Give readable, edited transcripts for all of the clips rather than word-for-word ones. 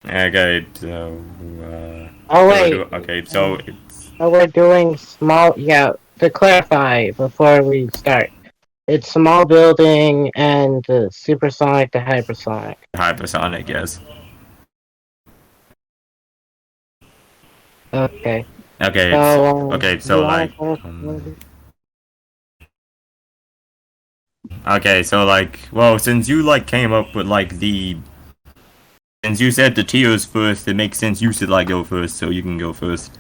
Okay, so Oh so wait. okay, so it's Oh, we're doing small. Yeah. To clarify before we start, it's small building and supersonic to hypersonic. hypersonic, yes. Okay. Okay, it's So okay. you So want like, to go um, first? okay, so like, well, since you like came up with like the, since you said the tiers first, it makes sense you should like go first, so you can go first.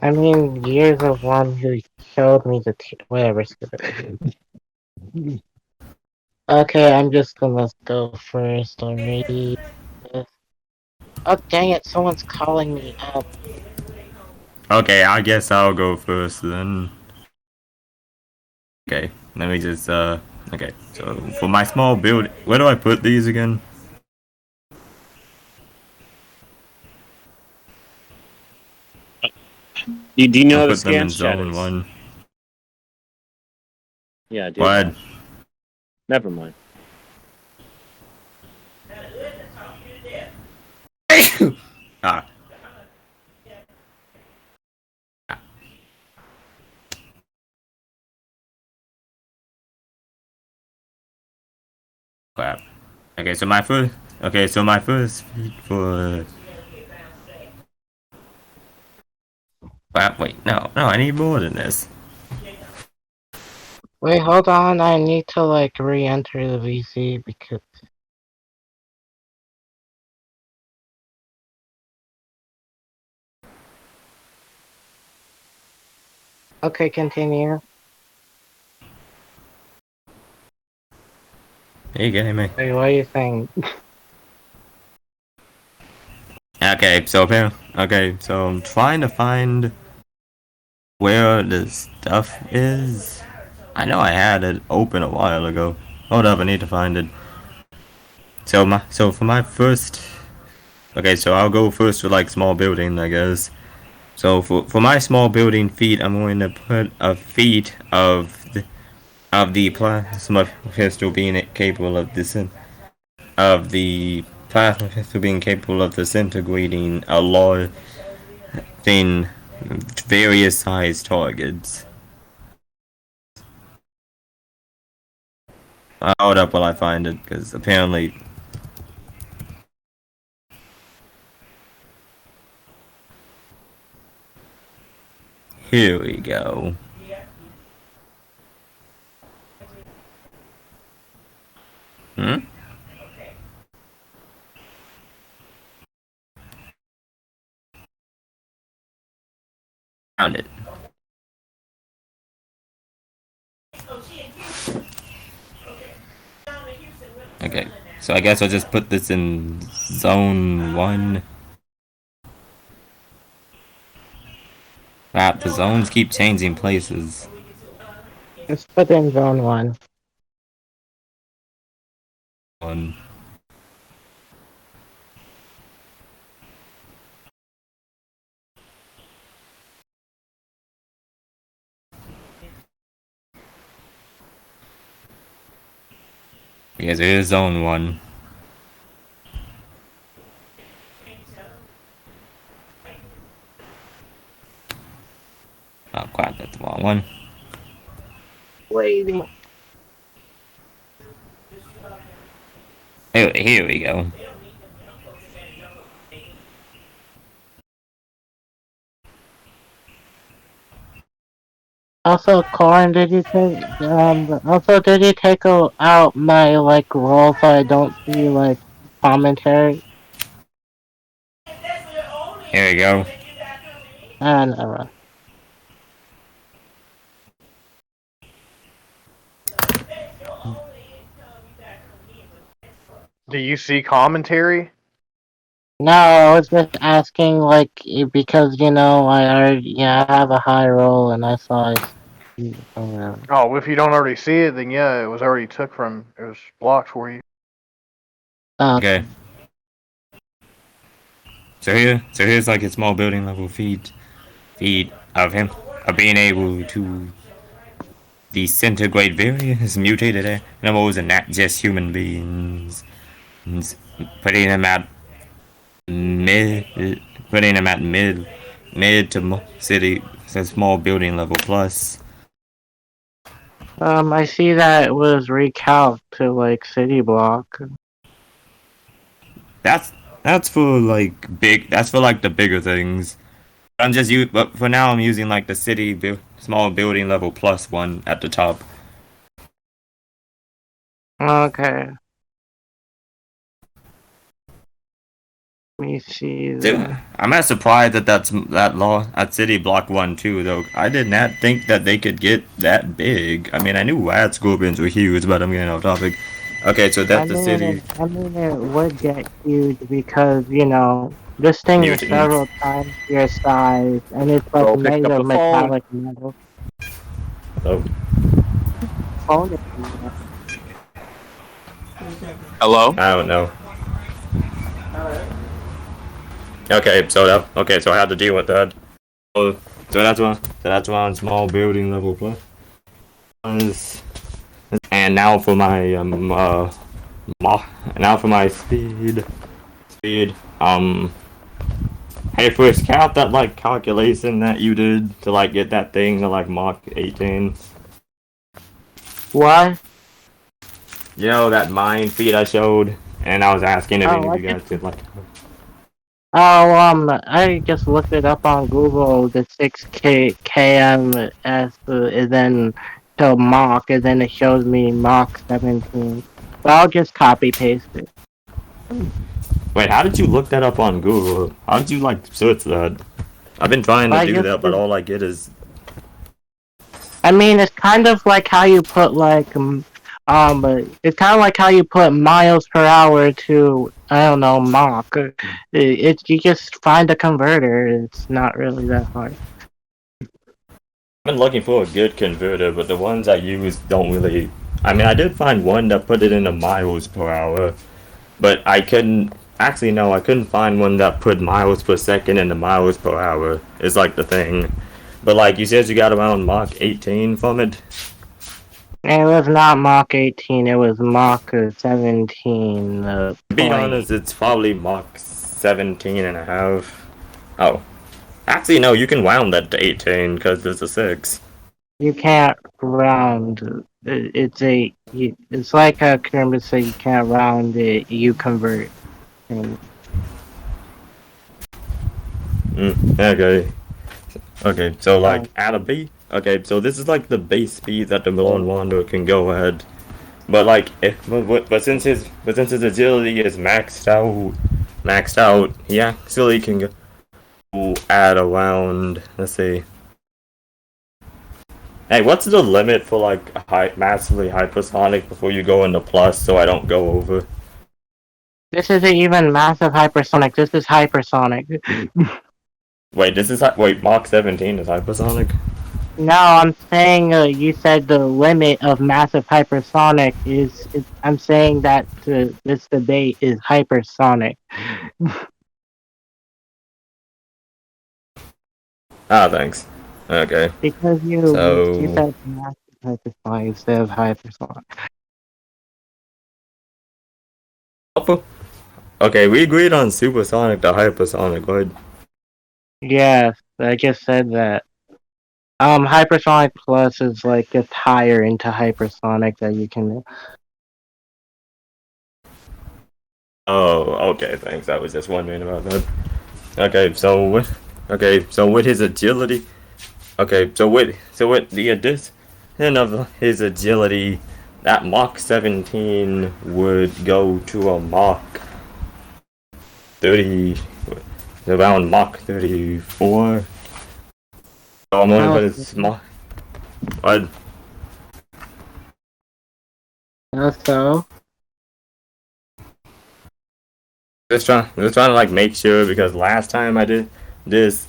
I mean, you're the one who showed me the whatever. Skip it. Okay, I'm just gonna go first already. Oh dang it! Someone's calling me up. Okay, I guess I'll go first then. Okay, let me just okay. So for my small build, where do I put these again? Do you know I'll how to put them scan in zone shatters? one. Yeah, I do. What? Never mind. Ah. Crap. Okay, so my first. Okay, so my first feed for. Crap. Wait, no, I need more than this. Wait, hold on. I need to like re-enter the VC because. Okay, continue. Are you getting me? Wait, what are you saying? Okay, so okay, so I'm trying to find where the stuff is. I know I had it open a while ago. Hold up, I need to find it. So for my first. Okay, so I'll go first with like small building, I guess. So for my small building feat, I'm going to put a feat of the plasma pistol being capable of plasma pistol being capable of disintegrating a large thin various size targets. Hold up while I find it, because apparently. Here we go. Hmm? Found it. Okay, so I guess I'll just put this in zone 1. Wow, the zones keep changing places. Let's put in zone one. One. Because it is zone 1. Oh crap, that's the wrong one. Waiting. Here we go. Also, Corin, did you take also did you take out my like role so I don't see like commentary? Here we go. And never. Do you see commentary? No, I was just asking like because I already I have a high roll and I saw it. Oh, if you don't already see it, then yeah, it was already took from. It was blocked for you. Okay. So here's like a small building level feat of him of being able to disintegrate various mutated animals and not just human beings, putting them at mid, putting them at mid to city, so small building level plus. I see that it was recalced to like city block. That's that's for like big. That's for like the bigger things. But for now I'm using like the small building level plus one at the top. Okay. Let me see that. I'm not surprised that that law at City Block 1 too, though. I did not think that they could get that big. I mean, I knew Wad Scorpions were huge, but I'm getting off topic. Okay, so that's the city. I mean, it would get huge because, you know, this thing is Mutants. several times your size, and it's like Bro, pick made up of the phone. metallic metal. Oh, Phone is- Hello? I don't know. Okay, so I had to deal with that. So that's one small building level plus. And now for my now for my speed. Hey Frisk, count that like calculation that you did to like get that thing to like Mach 18. What? You know that mine feed I showed, and I was asking if any of you I guys could like. Oh, I just looked it up on Google, the 6K KMS, and then to Mach, and then it shows me Mach 17. So I'll just copy paste it. Wait, how did you look that up on Google? How did you like search that? I've been trying to I do just that, but did- all I get is I mean, it's kind of like how you put it's kind of like how you put miles per hour to, I don't know, Mach. It's you just find a converter. It's not really that hard. I've been looking for a good converter, but the ones I use don't really. I mean, I did find one that put it into miles per hour, but I couldn't. Actually, no, I couldn't find one that put miles per second into miles per hour. It's like the thing. But like you said, you got around Mach 18 from it. It was not Mach 18. It was Mach 17. To be honest, it's probably Mach 17 and a half. Oh. Actually, no, you can round that to 18 because there's a 6. You can't round. It's like a Kermit said. You can't round it. You convert. Okay. Okay, so like at a B. Okay, so this is like the base speed that the Lone Wanderer can go at. But like, but since his agility is maxed out, he actually can go at around. Let's see. Hey, what's the limit for like massively hypersonic before you go into plus? So I don't go over. This isn't even massive hypersonic. This is hypersonic. Wait, Mach 17 is hypersonic? No, I'm saying you said the limit of massive hypersonic is. I'm saying that this debate is hypersonic. Ah, thanks. Okay. Because you said massive hypersonic instead of hypersonic. Okay, we agreed on supersonic to hypersonic, right? Yes, I just said that. Hypersonic Plus is like a higher into hypersonic that you can. Oh, okay, thanks. I was just wondering about that. Okay, so with his agility, with the addition of his agility, that Mach 17 would go to a Mach 30, around Mach 34. So I'm only putting small. What? So. Just trying to like make sure because last time I did this,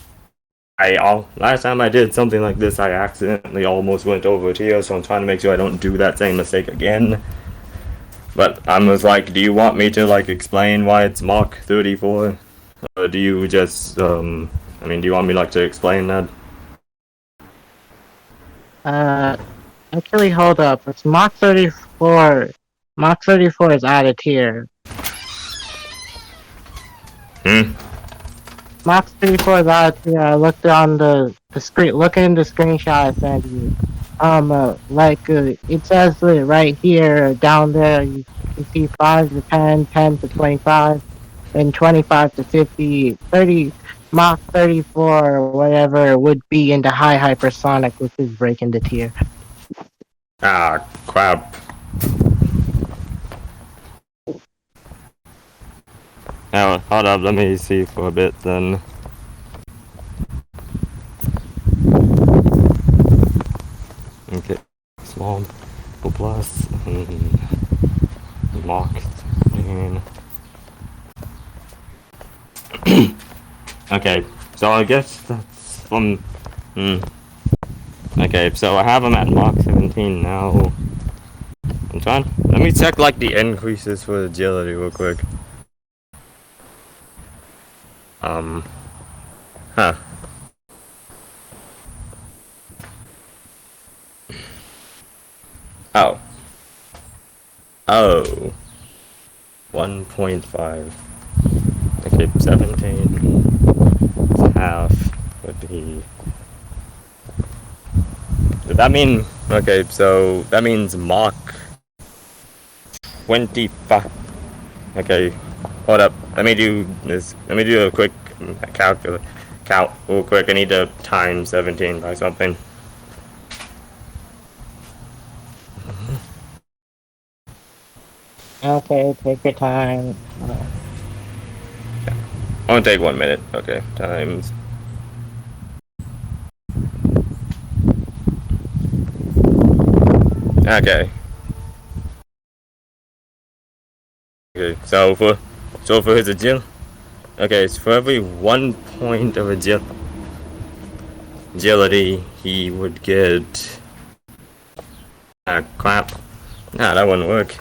last time I did something like this, I accidentally almost went over here. So I'm trying to make sure I don't do that same mistake again. But I was like, do you want me to like explain why it's Mach 34, or do you just do you want me like to explain that? Actually, hold up. It's Mach 34. Mach 34 is out of tier. Mach 34 is out here. I looked on the screen. Look in the screenshot I sent you. It says right here, down there, you can see 5 to 10, 10 to 25, and 25 to 50, 30, Mach 34, or whatever would be in the high hypersonic, which is breaking the tier. Ah, crap. Now, hold up, let me see for a bit then. Okay, small plus Mach 15. Okay, so I guess that's from. Okay, so I have them at Mach 17 now. I'm trying. Let me check like the increases for agility real quick. Huh. Oh. Oh. 1.5. Okay, 17. Half would be. Does that mean? Okay, so that means Mach 25. Okay, hold up. Let me do this. Let me do a quick count real quick. I need to time 17 by something. Okay, take your time. I'll take 1 minute. Okay, times. Okay. Okay, so for his okay, so for every 1 point of agility, he would get. Ah, crap. Nah, that wouldn't work.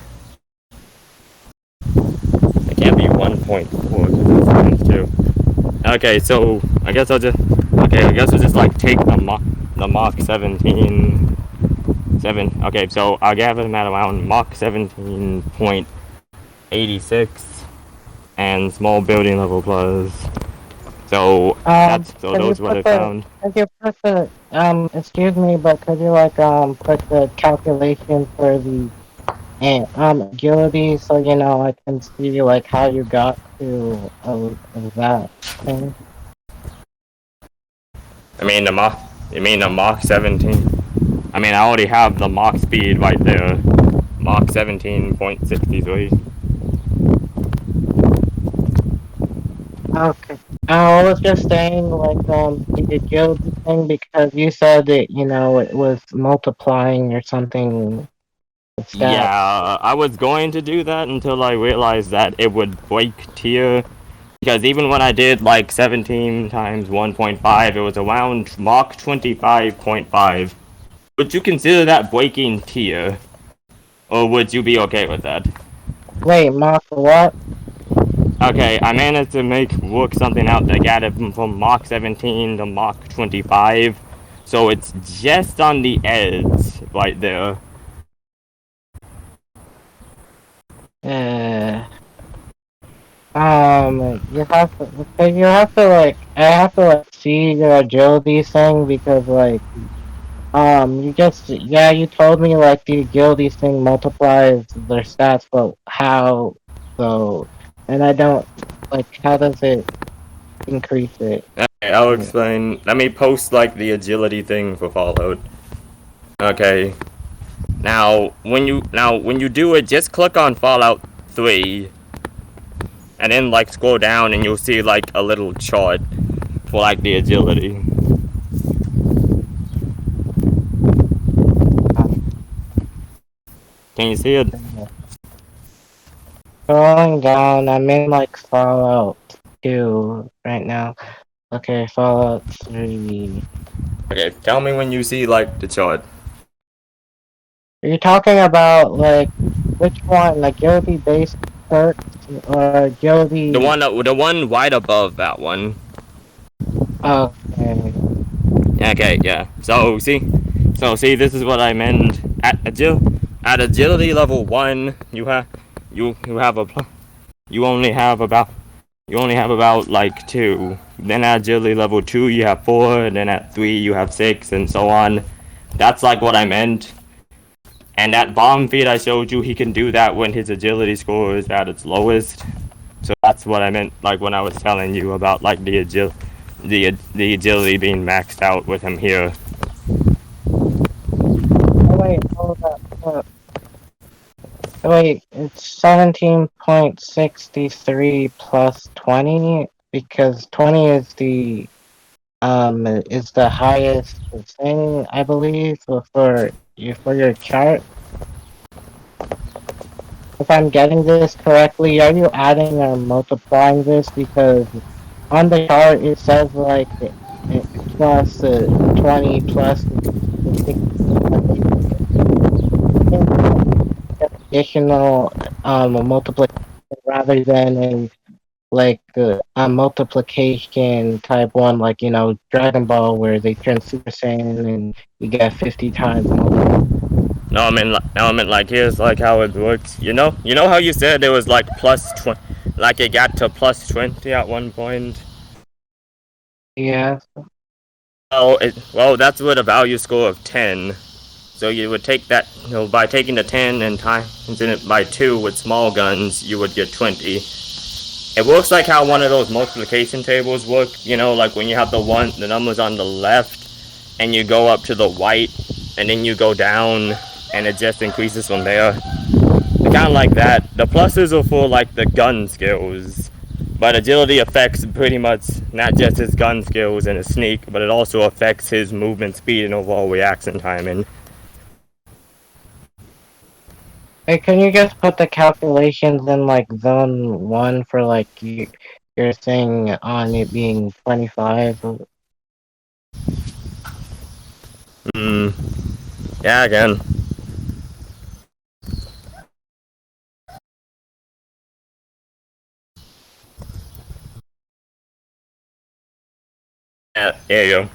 It can't be 1.4 because that's times 2. Okay, so I guess I'll just. Okay, I guess I'll just like take the Mach 17. 7. Okay, so I'll gather them at around Mach 17.86 and small building level plus. So those what I found. Could you put the excuse me, but could you put the calculation for the agility so I can see like how you got to that thing? You mean the Mach 17? I mean, I already have the Mach speed right there. Mach 17.63. Okay. I was just saying the agility thing because you said that it was multiplying or something. Yeah, I was going to do that until I realized that it would break tier. Because even when I did like 17 times 1.5, it was around Mach 25.5. Would you consider that breaking tier? Or would you be okay with that? Wait, Mach what? Okay, I managed to work something out that got it from Mach 17 to Mach 25. So it's just on the edge right there. I have to see your agility thing because you told me the agility thing multiplies their stats, but how so? And I don't how does it increase it? Okay, I'll explain. Let me post the agility thing for Fallout. Okay. Now when you do it, just click on Fallout 3 and then scroll down and you'll see a little chart for the agility. Can you see it? Scrolling down, I'm in Fallout 2 right now. Okay, Fallout 3. Okay, tell me when you see the chart. Are you talking about which one? Agility based perks or agility? The one right above that one. Okay. Okay, yeah. So see, this is what I meant. At agility level 1, you only have about you only have about like 2. Then at agility level 2 you have 4, and then at 3 you have 6, and so on. That's like what I meant. And that bomb feed I showed you, he can do that when his agility score is at its lowest. So that's what I meant, like when I was telling you about like the agility being maxed out with him here. Oh wait, hold up. Wait, it's 17.63 plus 20 because 20 is the highest thing I believe for your chart. If I'm getting this correctly, are you adding or multiplying this? Because on the chart it says like plus 20 plus the 16, but it's additional multiplication rather than a multiplication type one, like Dragon Ball, where they turn Super Saiyan and you get 50 times multiplication. No, I mean like here's like how it works. You know how you said it was like plus 20, like it got to plus 20 at one point. Yeah. Well, that's with a value score of 10. So you would take that, by taking the 10 and times it by 2 with small guns, you would get 20. It works like how one of those multiplication tables work, like when you have the numbers on the left, and you go up to the white, and then you go down, and it just increases from there. Kind of like that. The pluses are for like the gun skills, but agility affects pretty much not just his gun skills and his sneak, but it also affects his movement speed and overall reaction timing. Hey, can you just put the calculations in like zone 1 for like your thing on it being 25? Yeah, again. Yeah, there you go.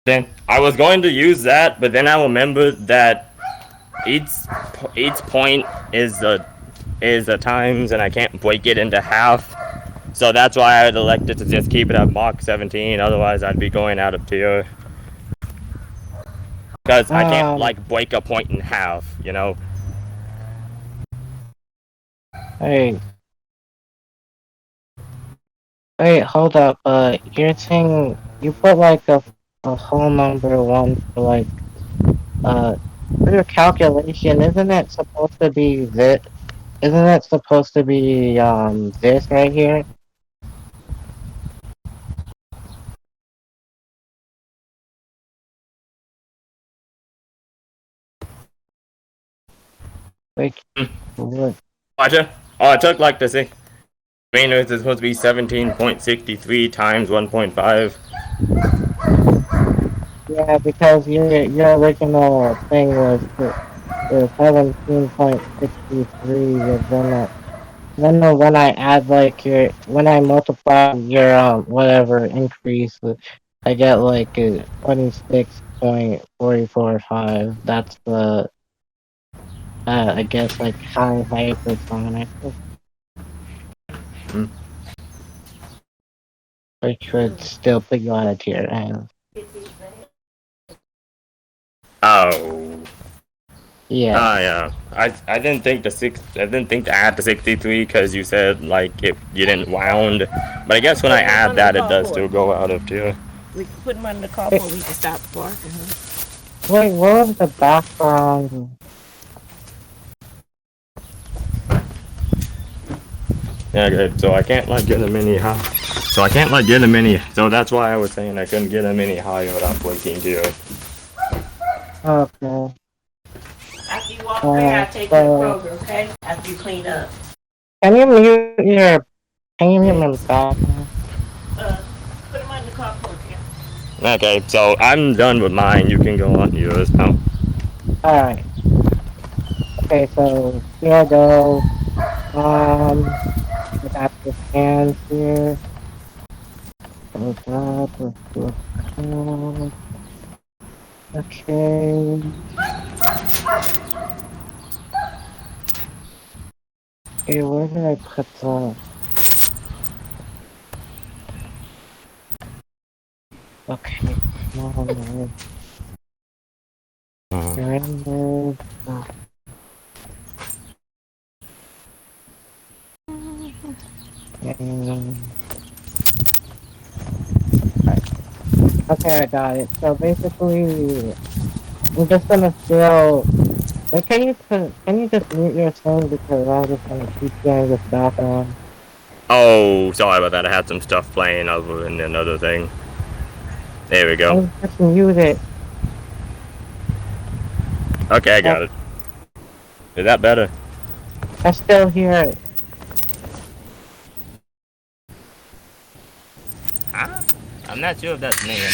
Then I was going to use that, but then I remembered that each point is a times, and I can't break it into half. So that's why I had elected to just keep it at Mach 17. Otherwise, I'd be going out of tier. Because I can't like break a point in half. Hey, wait, hold up. You're saying you put like a whole number 1 for like for your calculation. Isn't it supposed to be this? Isn't it supposed to be this right here? Like what? I took like the six. Trainers is supposed to be 17.63 times 1.5. Yeah, because your original thing was 17.63, but then when I add like when I multiply your whatever increase, I get like 26.445. That's the I guess like high hypersonic, which would still put you on a tier. And Oh. yeah. Yeah. I didn't think I didn't think to add the 63 because you said like if you didn't wound, but I guess when I add that it does still go out of tier. We can put them under the car before we can stop barking. Wait, what was the background? Yeah, good. So I can't like get him any high. So I can't like get him any. So that's why I was saying I couldn't get him any higher without breaking tier. Okay. After you walk away, I'll take you to Kroger, okay? After you clean up. Can you mute your background? Put them under the car for you. Okay, so I'm done with mine. You can go on yours now. Alright. Okay, so here I go. I got the hands here. Okay. Okay, where did I put the... Okay, no. Surrender. And... Okay, I got it. So basically, I'm just gonna still... Like, can you just mute your thing because I'm just gonna keep hearing this background? Oh, sorry about that. I had some stuff playing over in another thing. There we go. I just mute it. Okay, I got it. Is that better? I still hear it. I'm not sure if that's me or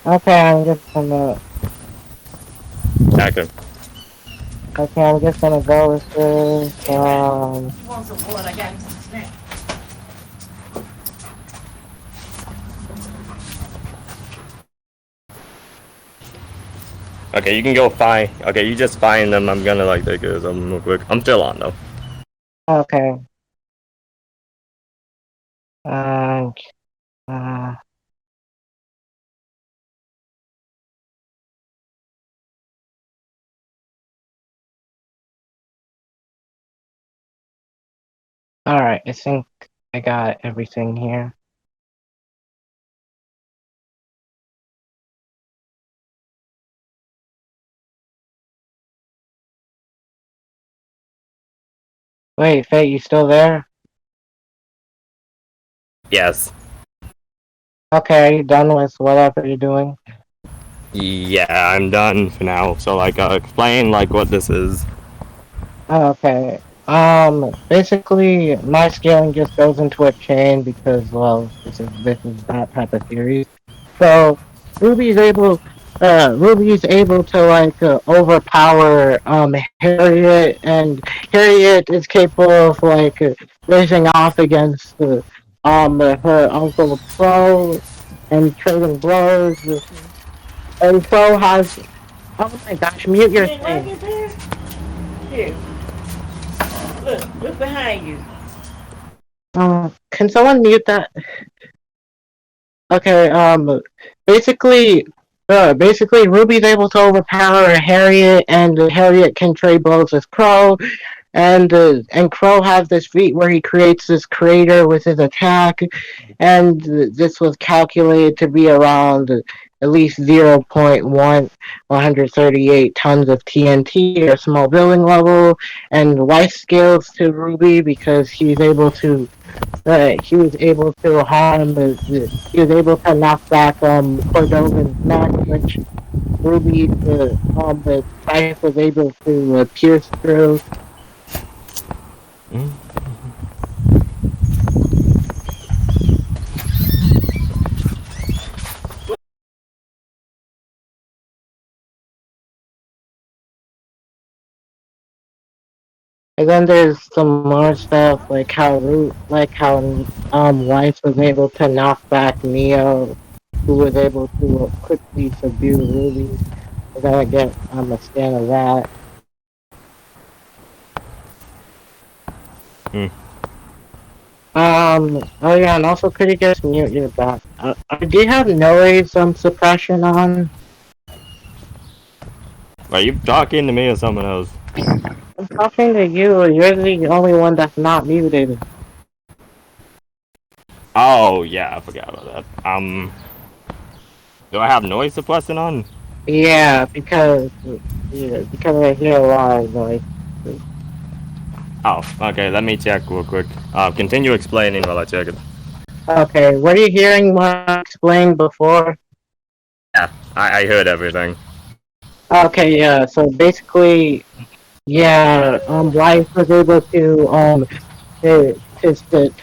Okay, I'm just gonna... not. Okay. Okay, I'm just gonna go with this, You want some water? I got you some snacks. Okay, you can go find. Okay, you just find them. I'm gonna like take them real quick. I'm still on though. Okay. And, uh... Alright, I think I got everything here. Wait, Faye, you still there? Yes. Okay, are you done with whatever you're doing? Yeah, I'm done for now. So like, explain like what this is. Okay. Basically, my scaling just goes into a chain because, well, this is that type of theory. So, Ruby's able to like overpower Harriet, and Harriet is capable of like racing off against her uncle Pro and trading blows. And Pro has, oh my gosh, mute You your didn't like thing. it there? Here. Look behind you. Can someone mute that? Okay, basically Ruby's able to overpower Harriet, and Harriet can trade blows with Crow, and Crow has this feat where he creates this crater with his attack, and this was calculated to be around at least 0.138 tons of TNT or small building level, and life scales to Ruby because he was able to he was able to knock back Cordova's neck, which Ruby's the knife was able to pierce through. And then there's some more stuff like how Weiss was able to knock back Neo, who was able to quickly subdue Ruby. We're gonna get a scan of that. Hmm. Oh yeah, and also could you just mute your back? Do you have noise suppression on? Are you talking to me or someone else? I'm talking to you. You're the only one that's not muted. Oh yeah, I forgot about that. Do I have noise suppressing on? Yeah, because I hear a lot of noise. Oh, okay. Let me check real quick. Continue explaining while I check it. Okay, were you hearing what I explained before? Yeah, I heard everything. Okay, yeah. So basically, yeah. Weiss was able to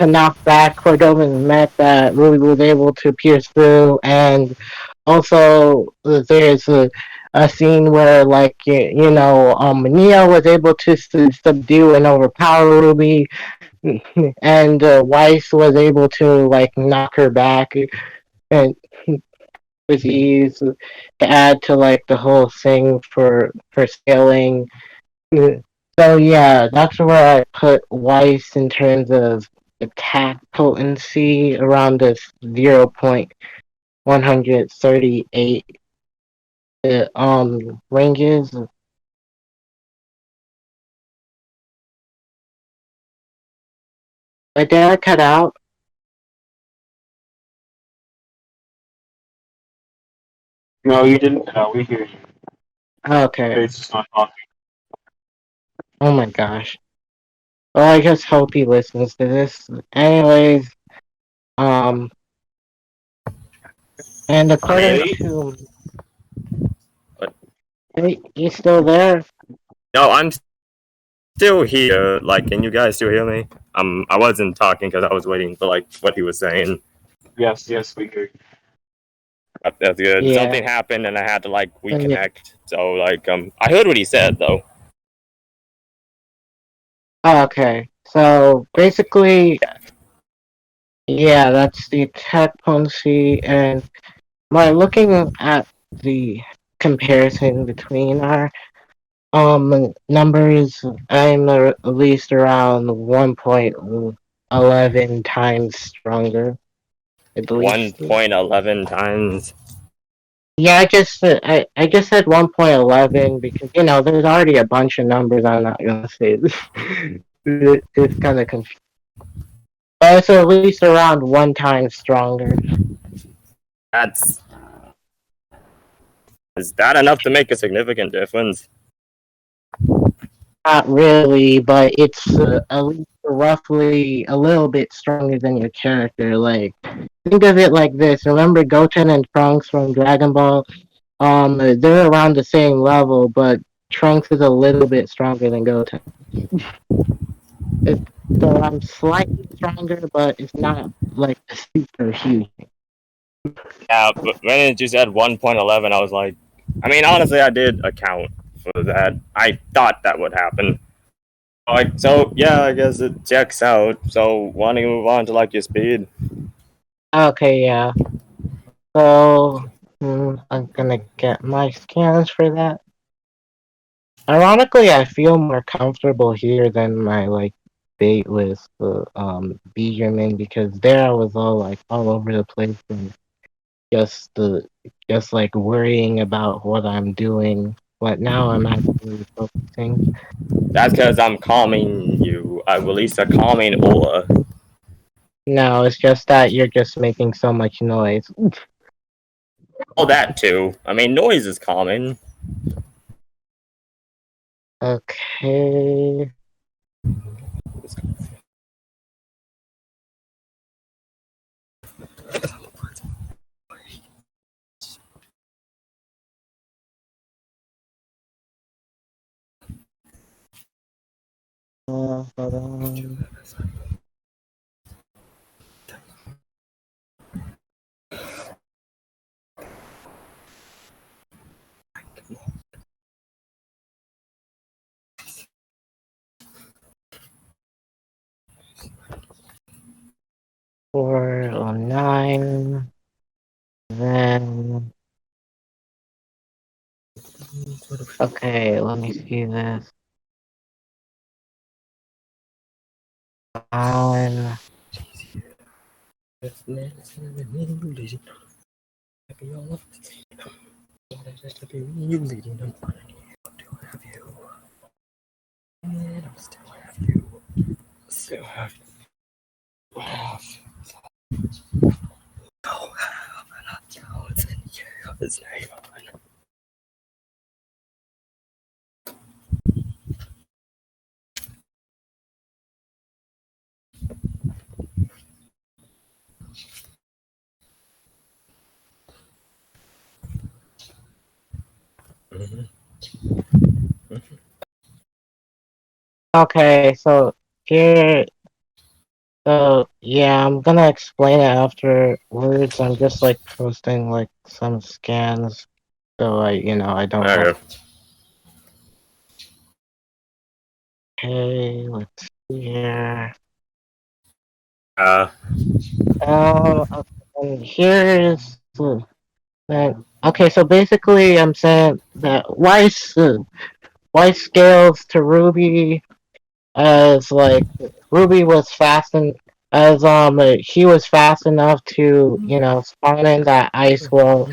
knock back Cordova's mech that Ruby was able to pierce through, and also there's a scene where like Neo was able to subdue and overpower Ruby, and Weiss was able to like knock her back, and with ease to add to like the whole thing for scaling. So yeah, that's where I put Weiss in terms of attack potency around this 0.138 ranges. But did I cut out? No, you didn't. No, we hear you. Okay. It's just not talking. Oh my gosh. Well, I just hope he listens to this. Anyways, um, and according Maybe. to, But hey, you still there? no, I'm still here. Like, can you guys still hear me? I wasn't talking because I was waiting for like what he was saying. Yes, we hear you. That's good. Yeah. Something happened and I had to like Yeah. reconnect. So like I heard what he said though. Okay. So basically, yeah, that's the attack potency, and by looking at the comparison between our numbers, I'm at least around 1.11 times stronger, I believe. 1.11 times. Yeah, I just said 1.11 because there's already a bunch of numbers I'm not gonna say. It's kind of confusing. But it's at least around one time stronger. That's Is that enough to make a significant difference? Not really, but it's at least roughly a little bit stronger than your character. Like, think of it like this. Remember Goten and Trunks from Dragon Ball? They're around the same level, but Trunks is a little bit stronger than Goten. It's, so I'm slightly stronger, but it's not like super huge. Yeah, but when you said 1.11, I was like, I mean, honestly, I did account for that. I thought that would happen. Like, so yeah, I guess it checks out. So, wanting to move on to like your speed? Okay, yeah. So I'm gonna get my scans for that. Ironically, I feel more comfortable here than my like bait with Beegerman because there I was all like all over the place and just just like worrying about what I'm doing. But now I'm actually focusing. That's because I'm calming you. I released a calming aura. No, it's just that you're just making so much noise. Oh, that too. I mean, noise is calming. Okay. Hold on. Four oh nine. Then okay, let me see this. On Still have his name. okay, so here so yeah, I'm gonna explain it afterwards. I'm just like posting like some scans so I don't have Okay. okay, let's see here. Uh, Okay, and here's Okay, so basically, I'm saying that Weiss scales to Ruby as like Ruby was fast and as he was fast enough to spawn in that ice wall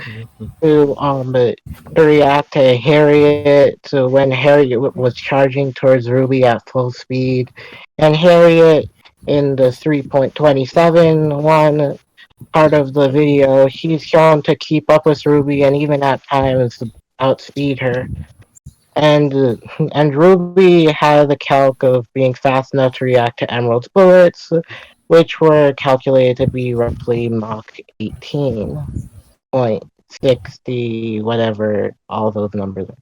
to react to Harriet to when Harriet was charging towards Ruby at full speed, and Harriet in the 3.27 one part of the video, he's shown to keep up with Ruby and even at times outspeed her. And and Ruby had the calc of being fast enough to react to Emerald's bullets, which were calculated to be roughly Mach 18.60, whatever all those numbers are.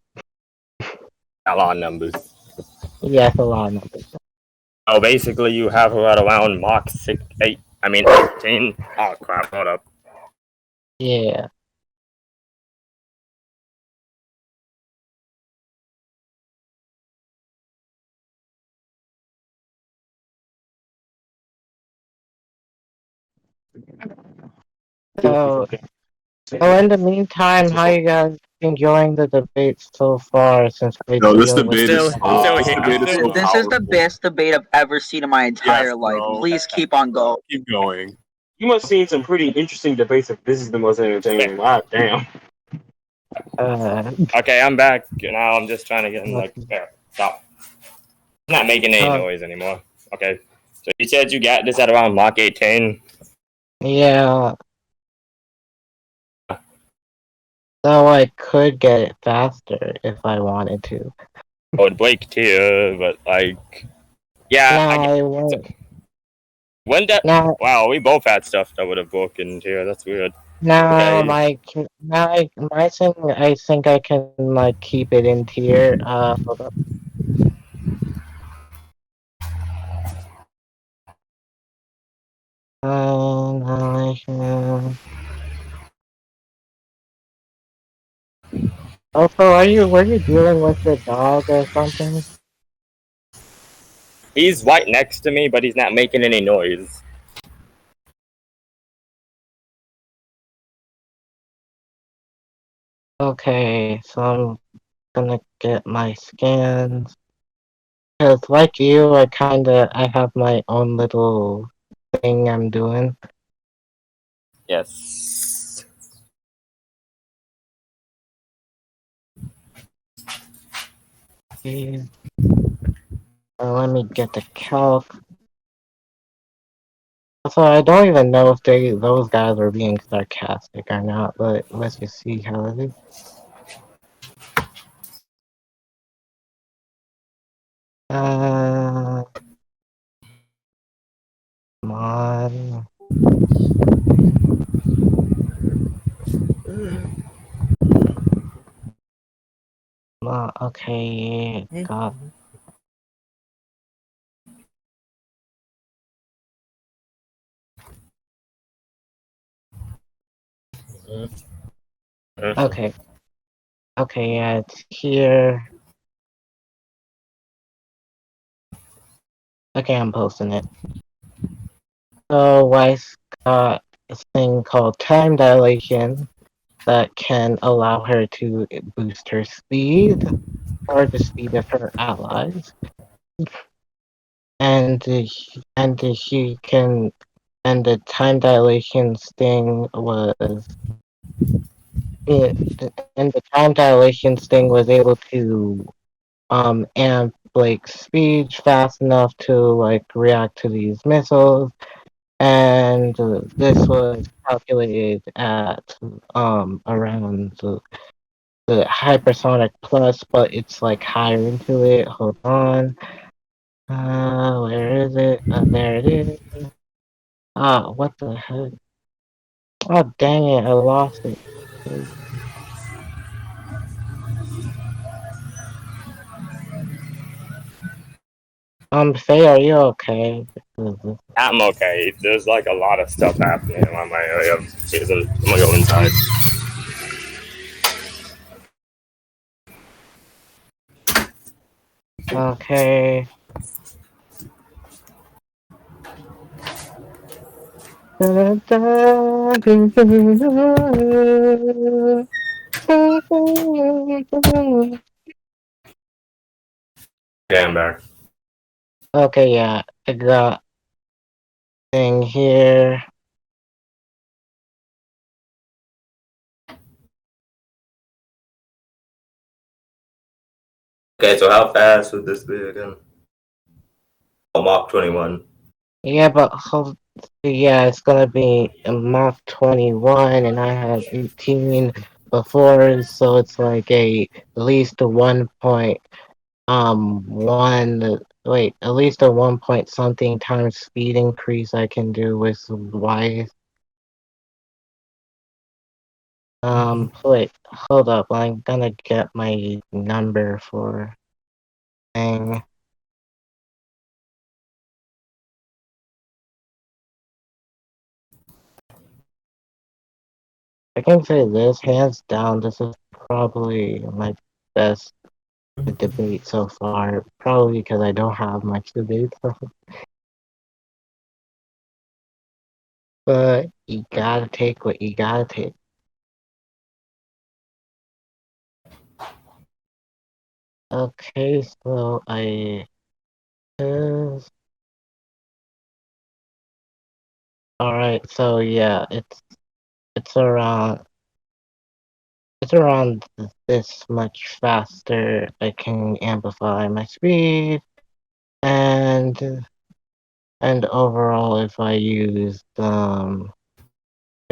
A lot of numbers. Yes, a lot of numbers. Oh, basically, you have her at around Mach 6, 8. I mean, 18. Oh crap! Hold up. Yeah. So, in the meantime, how you guys enjoying the debate so far since the Yo, this video was debate is Still this here. debate is so This is the powerful. best debate I've ever seen in my entire Yes, life. bro. Please keep on going. Keep going. You must have seen some pretty interesting debates if this is the most entertaining. Wow, damn. Okay, I'm back. Now I'm just trying to get in, what- like, there. Stop. I'm not making any noise anymore. Okay. So you said you got this at around Mach 18. yeah, so I could get it faster if I wanted to. I would break tier, but like, yeah, I Now get. I won't. When that? Now, Wow, we both had stuff that would have broken tier. That's weird. now Okay. my thing. I think I can like keep it in tier. Hold up. I can... Also, were you dealing with the dog or something? He's right next to me, but he's not making any noise. Okay, so I'm gonna get my scans. Cause like you, I have my own little thing I'm doing. Yes. Okay. Let me get the calc. So I don't even know if those guys were being sarcastic or not, but let's just see how it is. Uh, come on. Okay, got. Okay. Okay, yeah, it's here. Okay, I'm posting it. So Weiss got a thing called time dilation that can allow her to boost her speed or the speed of her allies. She can and the time dilation sting was it, and the time dilation sting was able to amp Blake's speed fast enough to like react to these missiles, and this was calculated at around the hypersonic plus, but it's like higher into it. Hold on. Where is it? There it is. What the heck? Oh, dang it, I lost it. Faye, are you okay? I'm okay. There's like a lot of stuff happening around my area. I'm gonna go inside. Okay. Okay, I'm back. Okay, yeah, I got thing here. Okay, so how fast would this be again? Oh, Mach 21. Yeah, but yeah, it's gonna be a Mach 21, and I had 18 before, so it's like at least a 1 point something times speed increase I can do with Y. Wait, hold up, I'm gonna get my number for thing. I can say this, hands down, this is probably my best debate so far. Probably because I don't have much debate, but you gotta take what you gotta take. Okay, so alright, so yeah, it's around it's around this much faster. I can amplify my speed and overall if I use wait,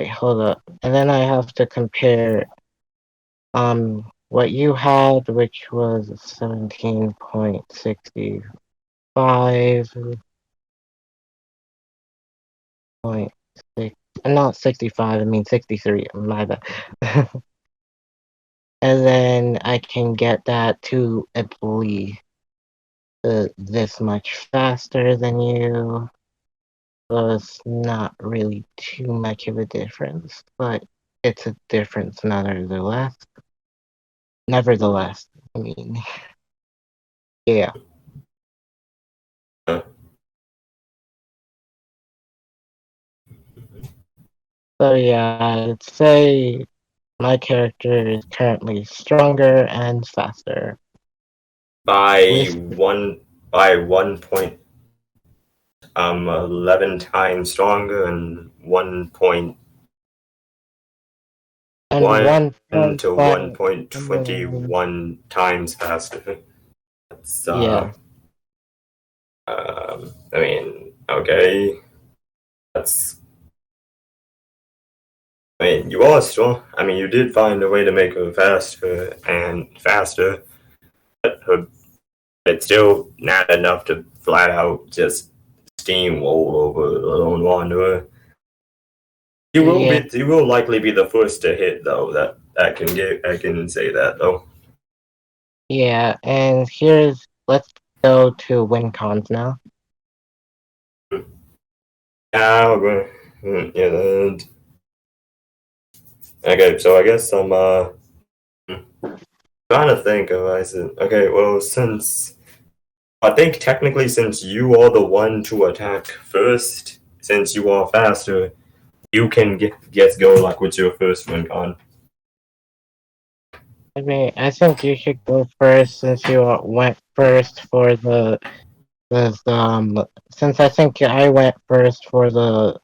hold up. And then I have to compare what you had, which was 17.65.6, not 65, I mean 63, my bad. And then I can get that to at least this much faster than you. So it's not really too much of a difference, but it's a difference nevertheless. Nevertheless, I mean, yeah. Huh. So yeah, I'd say my character is currently stronger and faster. By With one point 11 times stronger and and 1.1 to 1.5. 1.21 times faster. That's Yeah, I mean, okay. That's I mean, you are strong. I mean, you did find a way to make her faster and faster, but it's still not enough to flat out just steamroll over the Lone Wanderer. yeah, He will likely be the first to hit though. I can say that though. yeah. And let's go to win cons now. Yeah, yeah. Okay, so I guess I'm trying to think of I said okay. Well, since I think technically since you are the one to attack first, since you are faster, you can get go like with your first win con. I mean, I think you should go first since you went first for since I think I went first for the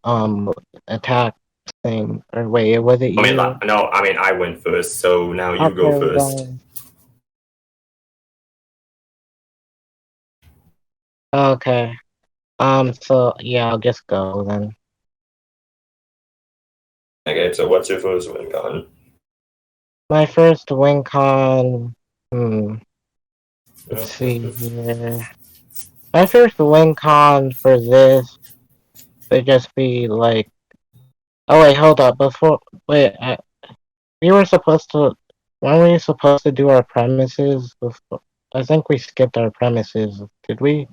attack thing. Or wait, was it I mean, you? no, I mean I went first, so now you go Okay, first. then. Okay. So yeah, I'll just go then. Okay, so what's your first win con? My first win con. Let's see here. My first win con for this would just be like. Oh wait, hold up. We were supposed to. Weren't we supposed to do our premises before? I think we skipped our premises. Did we?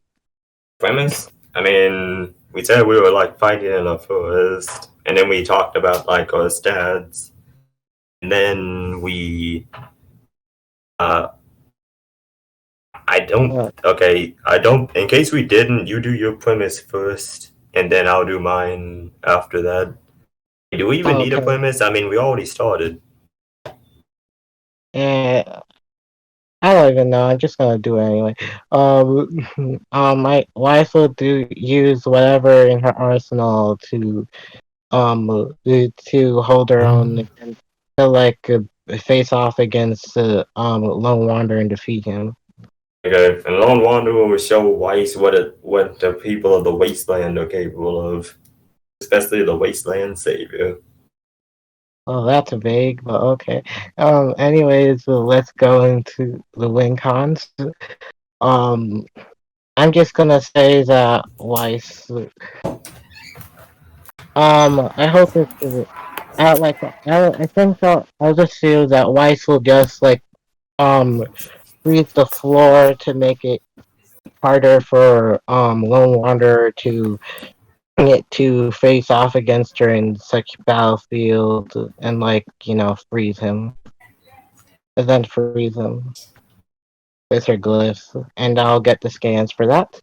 Premise? I mean, we said we were like fighting in a forest, and then we talked about like our stats, and then we uh I don't What? okay, I don't in case we didn't, you do your premise first, and then I'll do mine after that. Do we even need Okay. appointments? I mean, we already started. Yeah. I don't even know. I'm just gonna do it anyway. My wife will use whatever in her arsenal to hold her own and to face off against Lone Wanderer and defeat him. Okay, and Lone Wanderer will show Weiss what the people of the Wasteland are capable of, especially the Wasteland Savior. Oh, that's vague, but okay. Anyways, let's go into the win cons. Um, I'm just gonna say that Weiss. I hope it's I think that I'll just feel that Weiss will just um freeze the floor to make it harder for Lone Wanderer to face off against her in such battlefield and freeze him and then freeze him with her glyphs, and I'll get the scans for that.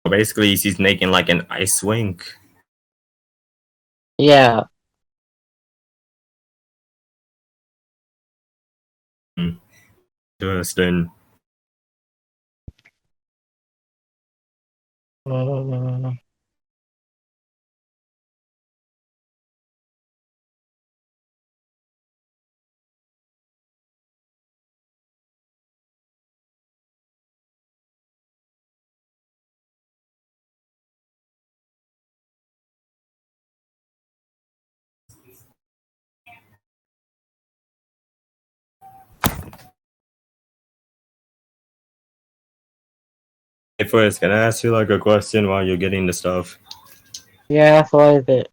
So basically, she's making like an ice swing. Yeah. Interesting. Mm, Hey, first, can I ask you like a question while you're getting the stuff? yeah, what is it?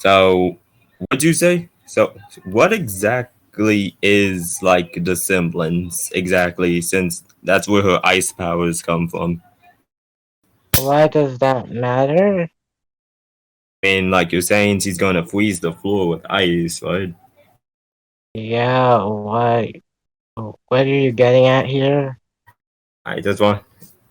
So, what'd you say? So, what exactly is like the semblance exactly? Since that's where her ice powers come from. Why does that matter? I mean, like you're saying, she's gonna freeze the floor with ice, right? Yeah, why? What are you getting at here? I just want,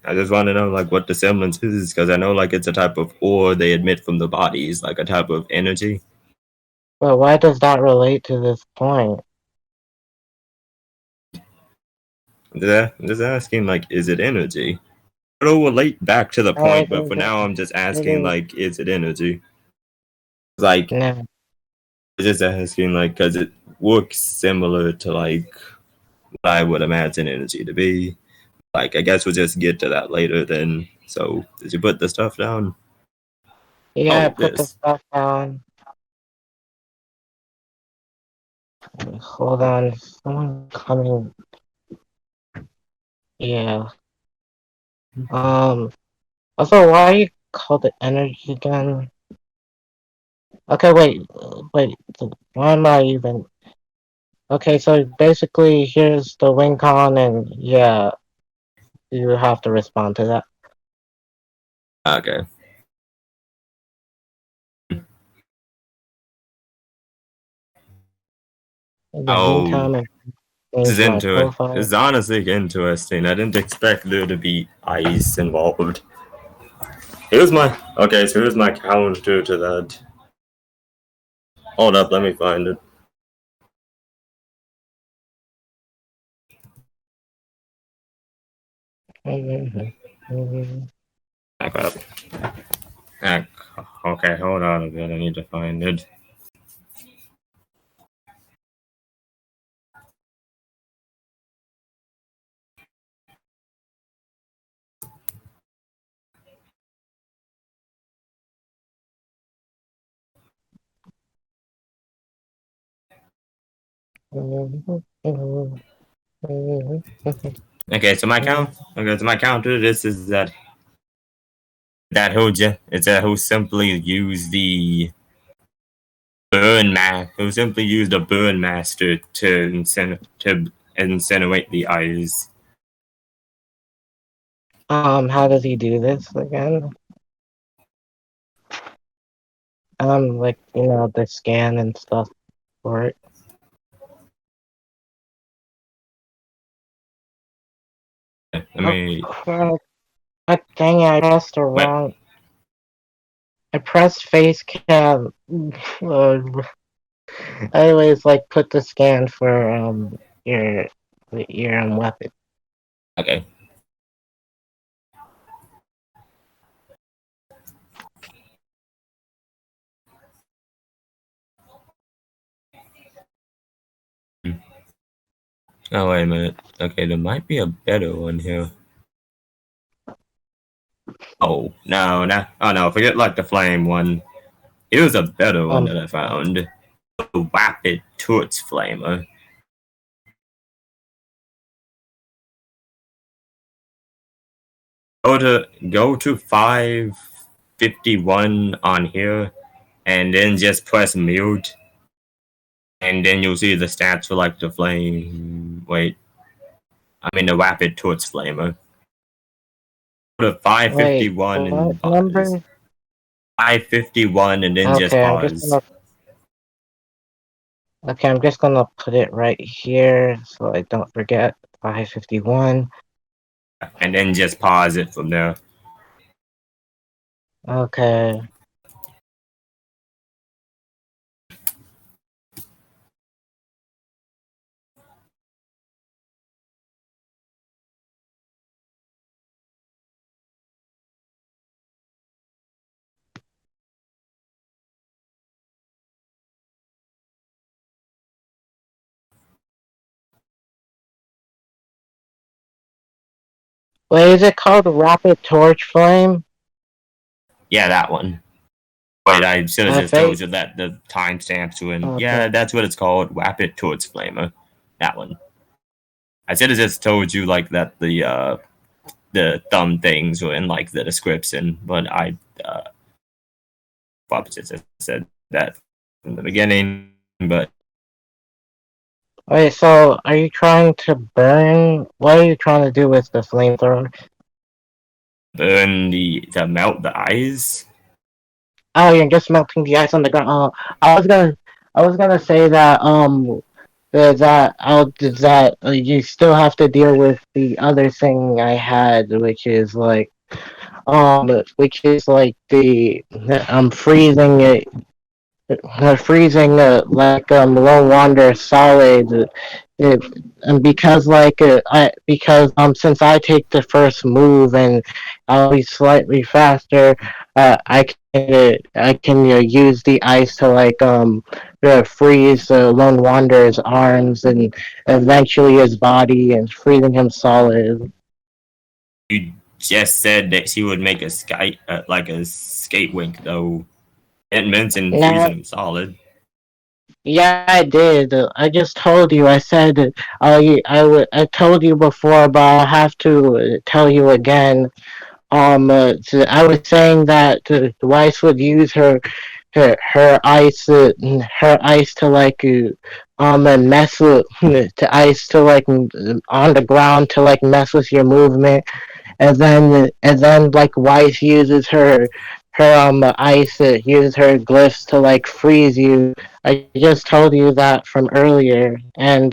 I just want to know like what the semblance is, because I know like it's a type of ore they emit from the bodies, like a type of energy. Well, why does that relate to this point? I'm just asking, like, is it energy? It'll relate back to the I point, but think for that now, I'm just it asking, is like, is it energy? Like, no. I'm just asking, like, because it works similar to like what I would imagine energy to be. Like, I guess we'll just get to that later then. So, did you put the stuff down? Yeah, I Oh, put the this. stuff down. Hold on, someone coming. Yeah. Um. Also, why you called it energy again? Okay, wait. Why am I even? Okay, so basically, here's the win con, and yeah, you have to respond to that. Okay. In the Oh, meantime, I this change is my into it. profile. It's honestly interesting. I didn't expect there to be ice involved. Here's my okay. So here's my counter to that. Hold up, let me find it. Ah, crap. Ah, okay, hold on a bit. I need to find it. Okay, so my count. Okay, so my counter to this is that it's that he'll simply use the he'll simply use the burn master to incinerate the eyes. How does he do this again? The scan and stuff for it. I Oh mean, crap! God dang it! I pressed the wait, wrong. I press face cam. I always like put the scan for your weapon. Okay. Oh, wait a minute. Okay, there might be a better one here. Oh, no, no. Oh, no, forget like the flame one. Here's a better one that I found. The Rapid Toots Flamer. Go to 551 on here, and then just press mute, and then you'll see the stats for like the flame. Wait, I mean the Rapid Toots Flamer. Go to Wait, 551 what and pause. number? 551 and then just Okay, I'm just pause. gonna. Okay, I'm just gonna put it right here so I don't forget. 551. And then just pause it from there. Okay. Wait, is it called Rapid Torch Flame? Yeah, that one. Wait, I should have I just told think. you that the timestamps to him. Okay. Yeah, that's what it's called. Rapid Toots Flamer. That one. I should have just told you like that the thumb things were in like the description, but I probably just said that from the beginning. But Wait, so are you trying to burn? What are you trying to do with the flamethrower? burn the to melt the eyes. Oh, you're just melting the ice on the ground. Oh, I was gonna say that you still have to deal with the other thing I had, which is like the freezing it, freezing like low wander solid. It, and because since I take the first move and I'll be slightly faster, I can use the ice to freeze Lone Wanderer's arms and eventually his body and freezing him solid. You just said that she would make a like a skate wink though. It mentioned Now, freezing him solid. yeah, I did. I just told you. I said I told you before, but I have to tell you again. I was saying that Weiss would use her ice to and mess with to ice to on the ground to mess with your movement, and then Weiss uses her ice uses her glyphs to freeze you. I just told you that from earlier, and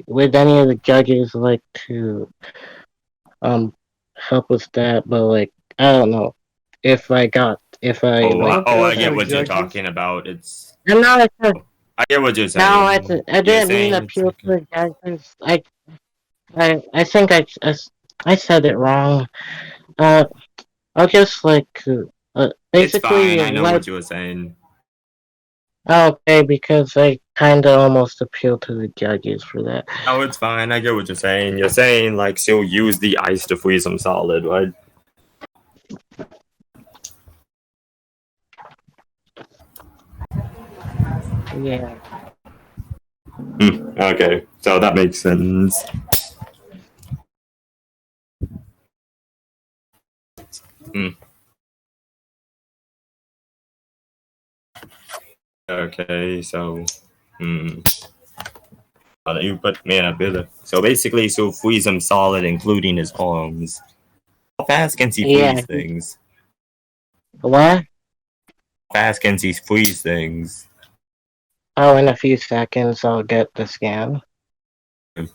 with any of the judges to um help with that, but I don't know if I Oh, like. I Those get no what you're judges. talking about. It's I'm not. I get what you're No, saying. I You're didn't mean saying to it's appeal like to the judges. I think I said it wrong. Uh, I'll just it's basically fine. I know what you were saying. okay, because I kind of almost appealed to the judges for that. Oh, it's fine. I get what you're saying. You're saying like she'll use the ice to freeze him solid, right? Yeah. Okay, so that makes sense. Hmm. Okay, so hmm. You put me in a bit. So basically, she'll freeze him solid, including his arms. How fast can she Yeah. freeze things? What? How fast can she freeze things? Oh, in a few seconds I'll get the scan. Hmm.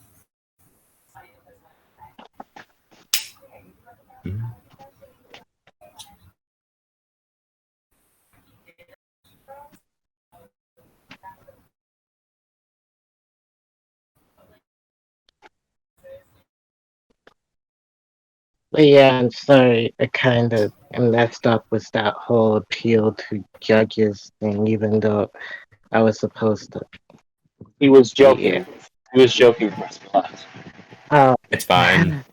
But yeah, I'm sorry. I kind of messed up with that whole appeal to judges thing, even though I was supposed to. He was Yeah. joking. He was joking. Relax. Oh. It's fine.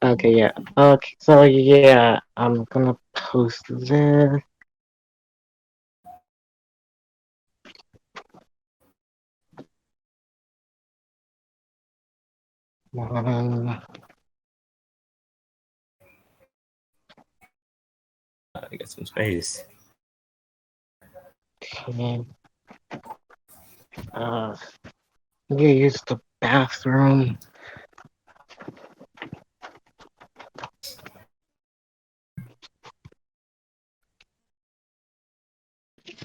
Okay, yeah. Okay, so yeah, I'm gonna post this. One. I got some space. Okay. You use the bathroom.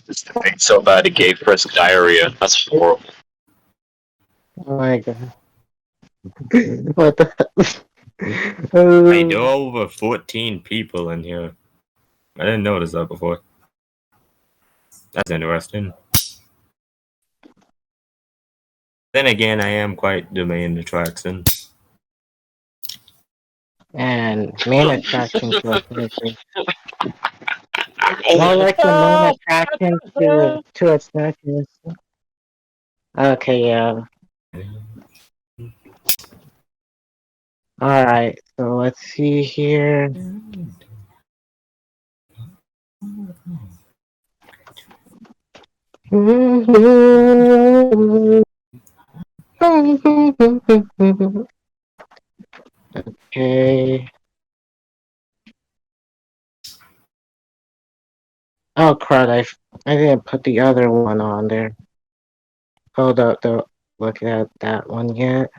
This debate's so bad it gave Frisk diarrhea. That's horrible. Oh my god. What the? I know over 14 people in here. I didn't notice that before. That's interesting. Then again, I am quite the main attraction. And main attraction to a character. More like the main attraction to a circus. Okay, yeah. Alright, so let's see here. Okay. Oh crud, I didn't put the other one on there. Hold up, don't look at that one yet.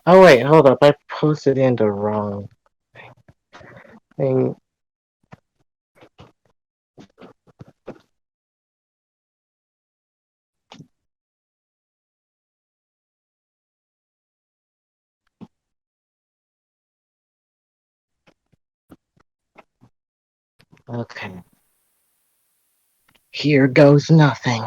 Oh wait, hold up, I posted in the wrong thing. Okay. Here goes nothing.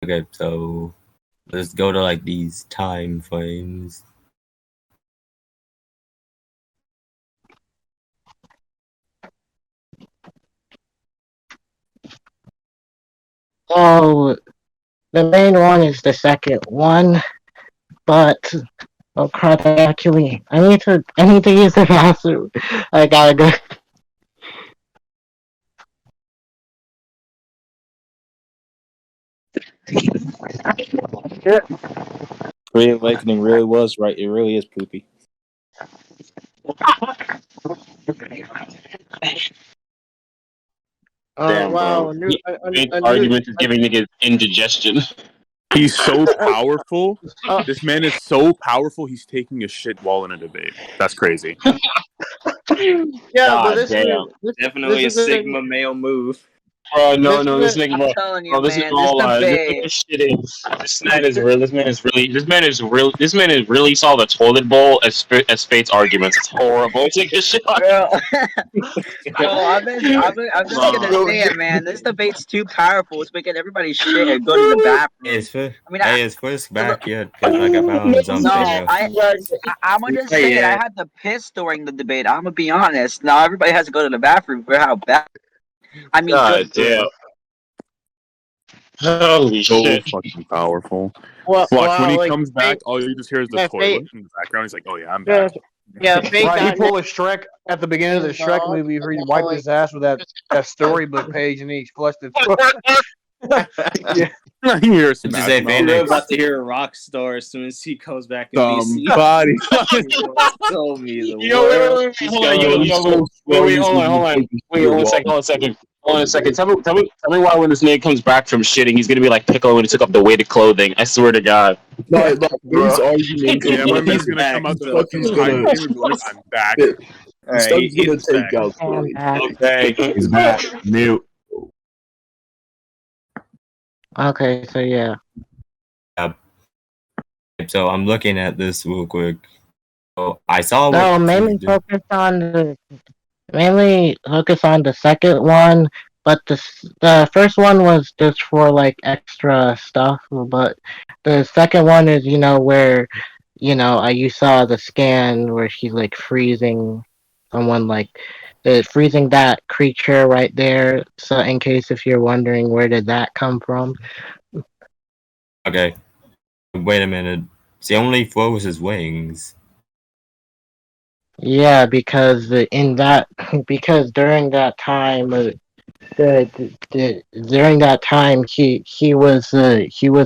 Okay, so let's go to like these time frames. Oh, the main one is the second one, but oh crap! I need to use the bathroom. I gotta go. Reawakening really was right. It really is poopy. Damn, Wow, bro. a new, a new, Argument is giving niggas indigestion. He's so powerful. uh, This man is so powerful. He's taking a shit while in a debate. That's crazy. yeah, but God this damn. this Definitely a is a, Sigma male move. Bro, no, this no, is this a, nigga, I'm bro. telling you, Bro, this is man, this all debate. this shit is. This man is real. This man is really. This man is really saw the toilet bowl as Fate's arguments. It's horrible. Take a shot. Bro, bro, I'm just gonna Bro, say it, man. This debate's too powerful. It's making everybody shit and go to the bathroom. I mean, Is Frisk back yet? Cause like I found something no, here. I'm gonna just say it. I had to piss during the debate. I'm gonna be honest. Now everybody has to go to the bathroom for how bad. I mean, God good. damn. Holy So shit. fucking powerful. well, Watch when he like, comes back. All you just hear is the yeah, toilet in the background. He's like, "Oh yeah, I'm yeah, back." yeah, Right, he pulled a Shrek at the beginning of the Shrek movie where he wiped his ass with that storybook page and he flushed it. Yeah. You hear Just Smash say Mouth. You're Phoenix. about to hear a rock star as soon as he comes back in BC. Somebody. Tell me the Yo, world. wait, hold on, hold on. Wait, hold on a second. Hold on a second. Tell me why when this nigga comes back from shitting, he's gonna be like Piccolo when he took up the weighted clothing. I swear to God. No, Bro. his argument Yeah, my man's He's gonna back, come out the so- fucking He's time gonna- game and be like, "I'm back." Alright, Stubbs gonna he's take back. out I'm Chloe. back. Okay. He's back. Mute. Okay, so yeah. So I'm looking at this real quick. So I saw what So he's mainly doing. focus on the second one, but the first one was just for like extra stuff. But the second one is where you saw the scan where she's like freezing someone like freezing that creature right there. So in case if you're wondering where did that come from. Okay, wait a minute. She only throws his wings. Yeah, because in that because during that time during that time he was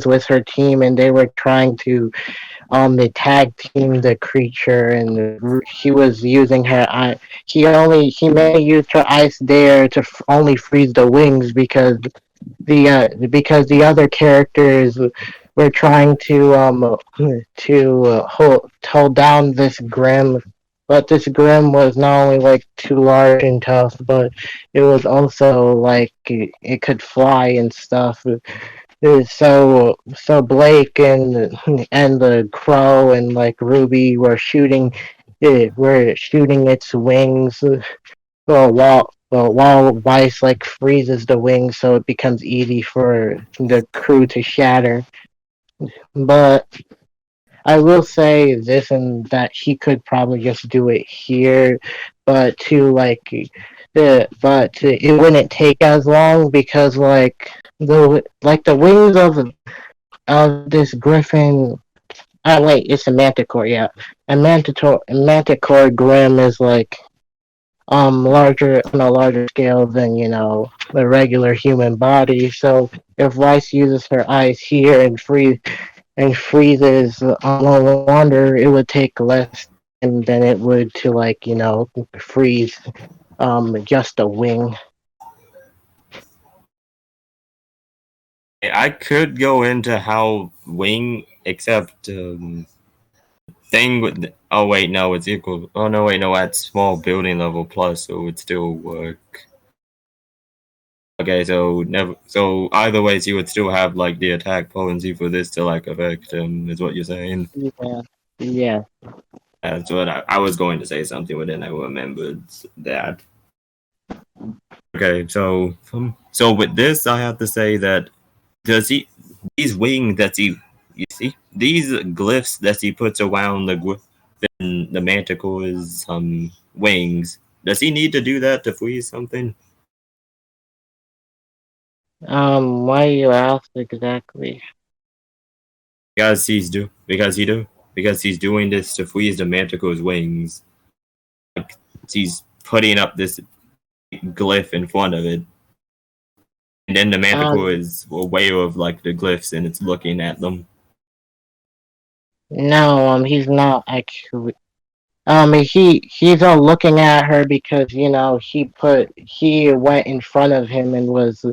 with her team and they were trying to the tag team the creature and he was using her he mainly used her ice dare to only freeze the wings because the other characters were trying to hold down this grim, but this grim was not only like too large and tough, but it was also like it could fly and stuff. So Blake and the crow and like Ruby were shooting its wings while Weiss like freezes the wings so it becomes easy for the crew to shatter. But I will say this and that he could probably just do it here, but it wouldn't take as long because the wings of this griffin. Oh wait, it's a manticore. Yeah, a manticore grim is like larger on a larger scale than the regular human body. So if Rice uses her ice here and freezes on Wander, it would take less time than it would to freeze just a wing. I could go into how wing, except thing with. Oh wait, no, it's equal. Oh no, wait, no, at small building level plus, so it would still work. Okay, so never. So either ways, you would still have like the attack potency for this to like affect him. Is what you're saying? Yeah, yeah. That's what I was going to say something, but then I remembered that. Okay, so with this, I have to say that does he these wings that he you see these glyphs that he puts around the manticore's wings? Does he need to do that to freeze something? Why you ask exactly? Because he's doing this to freeze the manticore's wings. Like he's putting up this glyph in front of it, and then the manticore Um, is aware of like the glyphs and it's looking at them. no, he's not actually. He's looking at her because he went in front of him and was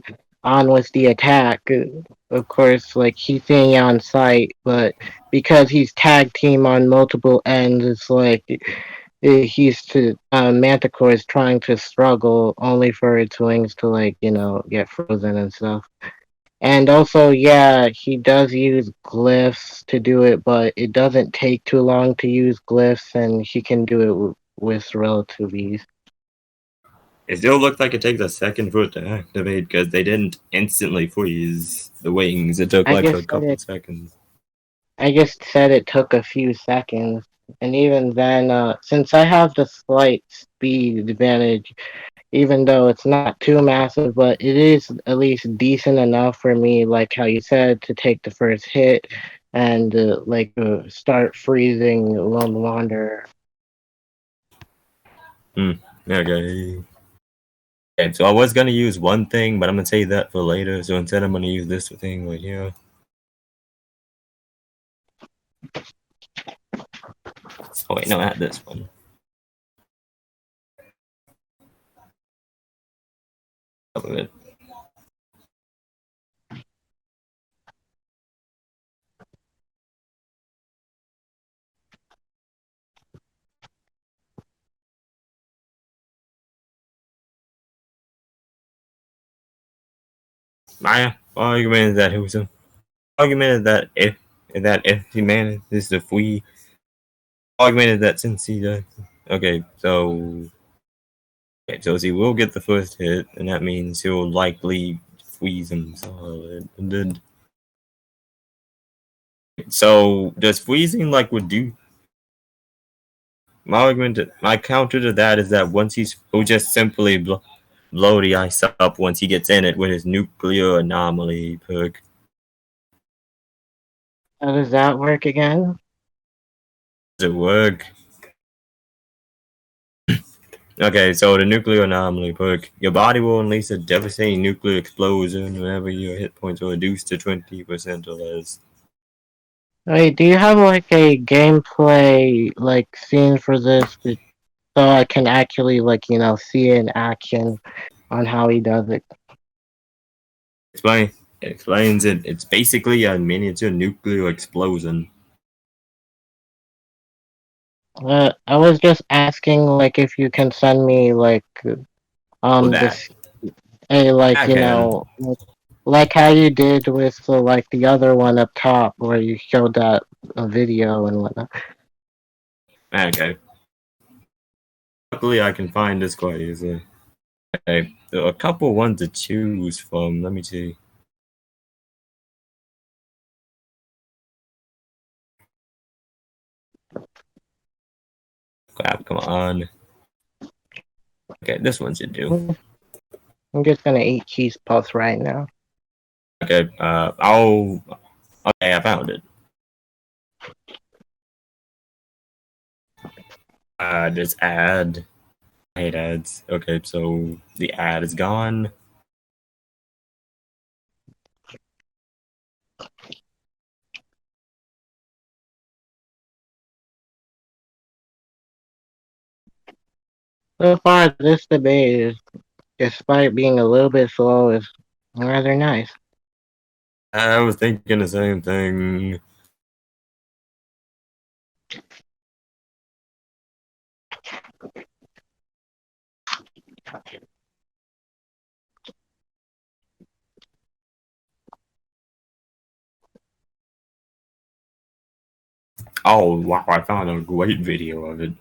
on with the attack. Of course, like he's seeing on sight, but because he's tag team on multiple ends, it's like he's to Manticore is trying to struggle only for its wings to get frozen and stuff. And also, yeah, he does use glyphs to do it, but it doesn't take too long to use glyphs, and he can do it with relative ease. It still looks like it takes a second for it to activate because they didn't instantly freeze the wings. It took I like a just said couple it. seconds. I just said it took a few seconds, and even then, since I have the slight speed advantage, even though it's not too massive, but it is at least decent enough for me, like how you said, to take the first hit and start freezing Lone Wanderer. Hmm. Okay. Okay, so I was gonna use one thing, but I'm gonna save that for later. So instead, I'm gonna use this thing right here. Oh wait, no, not this one. Top of it. My argument is that if he manages to flee, argument is that since he does, so he will get the first hit, and that means he'll likely freeze himself. And then, so does freezing would do? My counter to that is that he'll just simply blow the ice up once he gets in it with his nuclear anomaly perk. How does that work again? Does it work? Okay, so the nuclear anomaly perk. Your body will unleash a devastating nuclear explosion whenever your hit points are reduced to 20% or less. Wait, do you have a gameplay scene for this so I can actually see it in action on how he does it? It explains it. It's basically a miniature nuclear explosion. I was just asking if you can send me that. like how you did with the other one up top where you showed that video and whatnot. Okay. Luckily, I can find this quite easily. Okay, there are a couple ones to choose from. Let me see. Crap, come on. Okay, this one should do. I'm just gonna eat cheese puffs right now. Okay, okay, I found it. This ad. I hate ads. Okay, so the ad is gone. So far, this debate is, despite being a little bit slow, is rather nice. I was thinking the same thing. Oh, wow, I found a great video of it.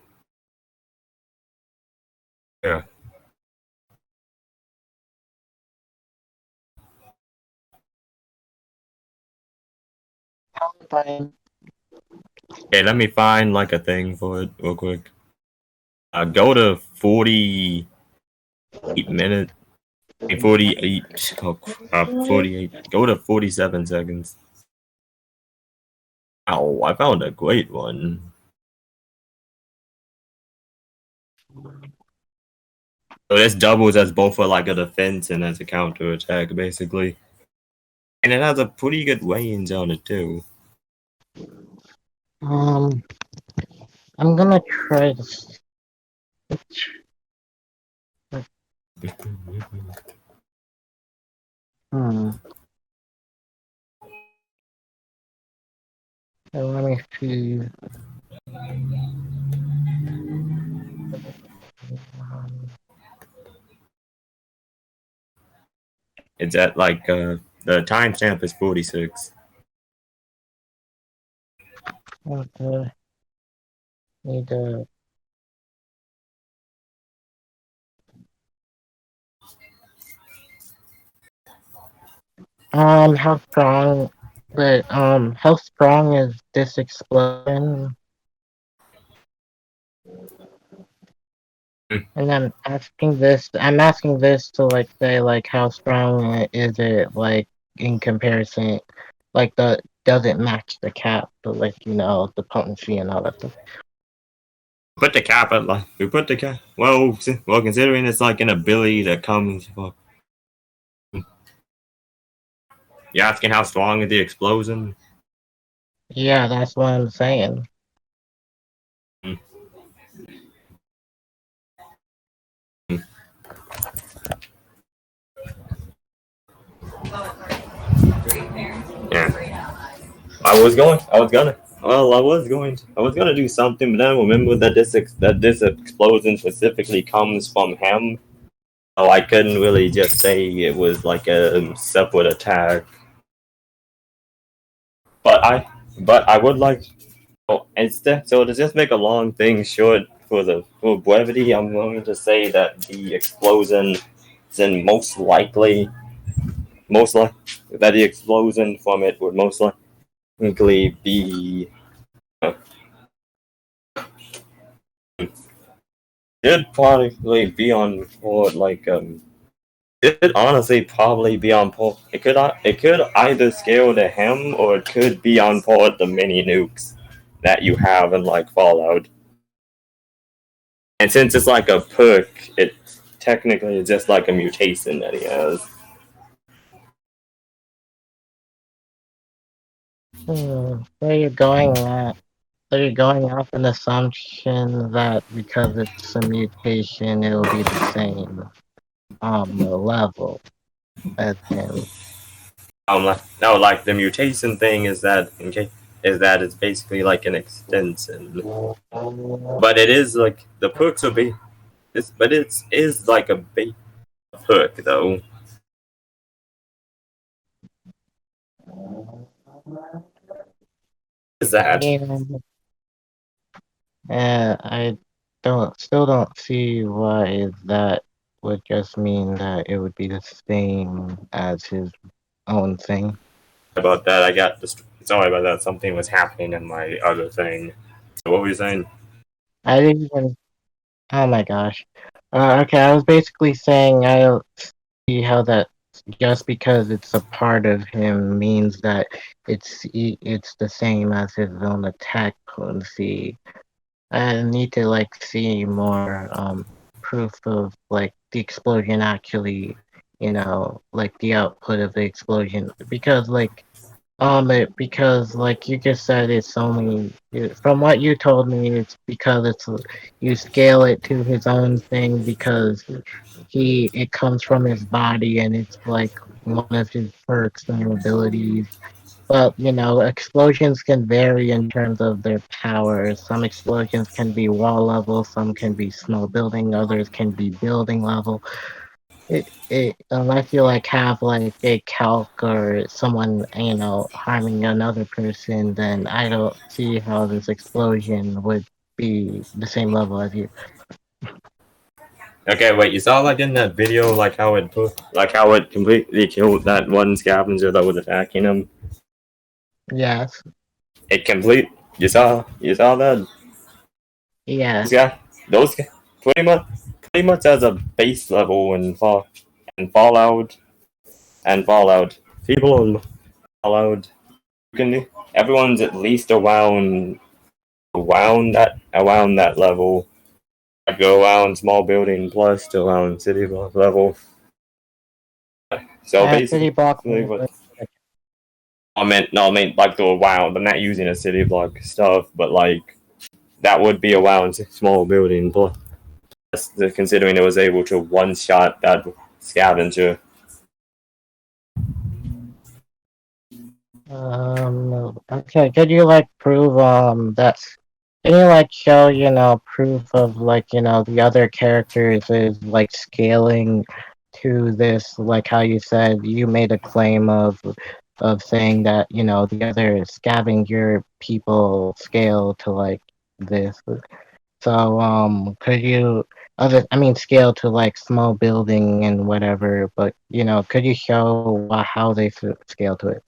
Yeah. Okay, let me find a thing for it real quick. Go to 48 minutes. 48. Oh crap, 48. Go to 47 seconds. Oh, I found a great one. So this doubles as both a defense and as a counter attack, basically. And it has a pretty good range on it too. I'm gonna try this. So let me see. It's at the timestamp is 46. Okay. Need to. How strong? But how strong is this explosion? And I'm asking this to say how strong is it in comparison, does it match the cap, but the potency and all that stuff. Put the cap at we put the cap. Well, considering it's an ability that comes. You're asking how strong is the explosion? Yeah, that's what I'm saying. Yeah. I was gonna do something, but then remember that this explosion specifically comes from him. So I couldn't really just say it was like a separate attack. But I would like. Oh, instead, so to just make a long thing short for brevity, I'm going to say that the explosion, then most like that the explosion from it would most likely be. Uh, It'd probably be on board it honestly probably be on port. It could either scale to him or it could be on port the mini nukes that you have in like Fallout. And since it's like a perk, it technically is just like a mutation that he has. So you're going at, so you're going off an assumption that because it's a mutation, it'll be the same level as him. No, like the mutation thing is that it's basically like an extension, but it is like the perks will be, but it's is like a base perk though. Is that? I still don't see why that would just mean that it would be the same as his own thing. About that, I got sorry about that. Something was happening in my other thing. So what were you saying? I didn't even. Oh my gosh. Okay, I was basically saying I don't see how that just because it's a part of him means that it's the same as his own attack potency. I need to like see more proof of like the explosion actually, like the output of the explosion because because like you just said it's only from what you told me it's because you scale it to his own thing because it comes from his body and it's like one of his perks and abilities. But explosions can vary in terms of their powers. Some explosions can be wall level, some can be small building, others can be building level. Unless you like have like a calc or someone harming another person, then I don't see how this explosion would be the same level as you. Okay, wait. You saw like in that video, like how it completely killed that one scavenger that was attacking him. Yes. It complete. You saw that. Yes. Yeah, those pretty much as a base level in Fallout and Fallout. People in Fallout, you can everyone's at least around that level. I go around small building plus to around city block level. So City basically, block. what I meant like the around. I'm not using a city block stuff, but like that would be around small building plus. Considering it was able to one shot that scavenger. Okay, could you like prove that's can you like show proof of like the other characters is like scaling to this like how you said you made a claim of saying that the other scavenger people scale to like this. So could you scale to like small building and whatever, but could you show how they scale to it?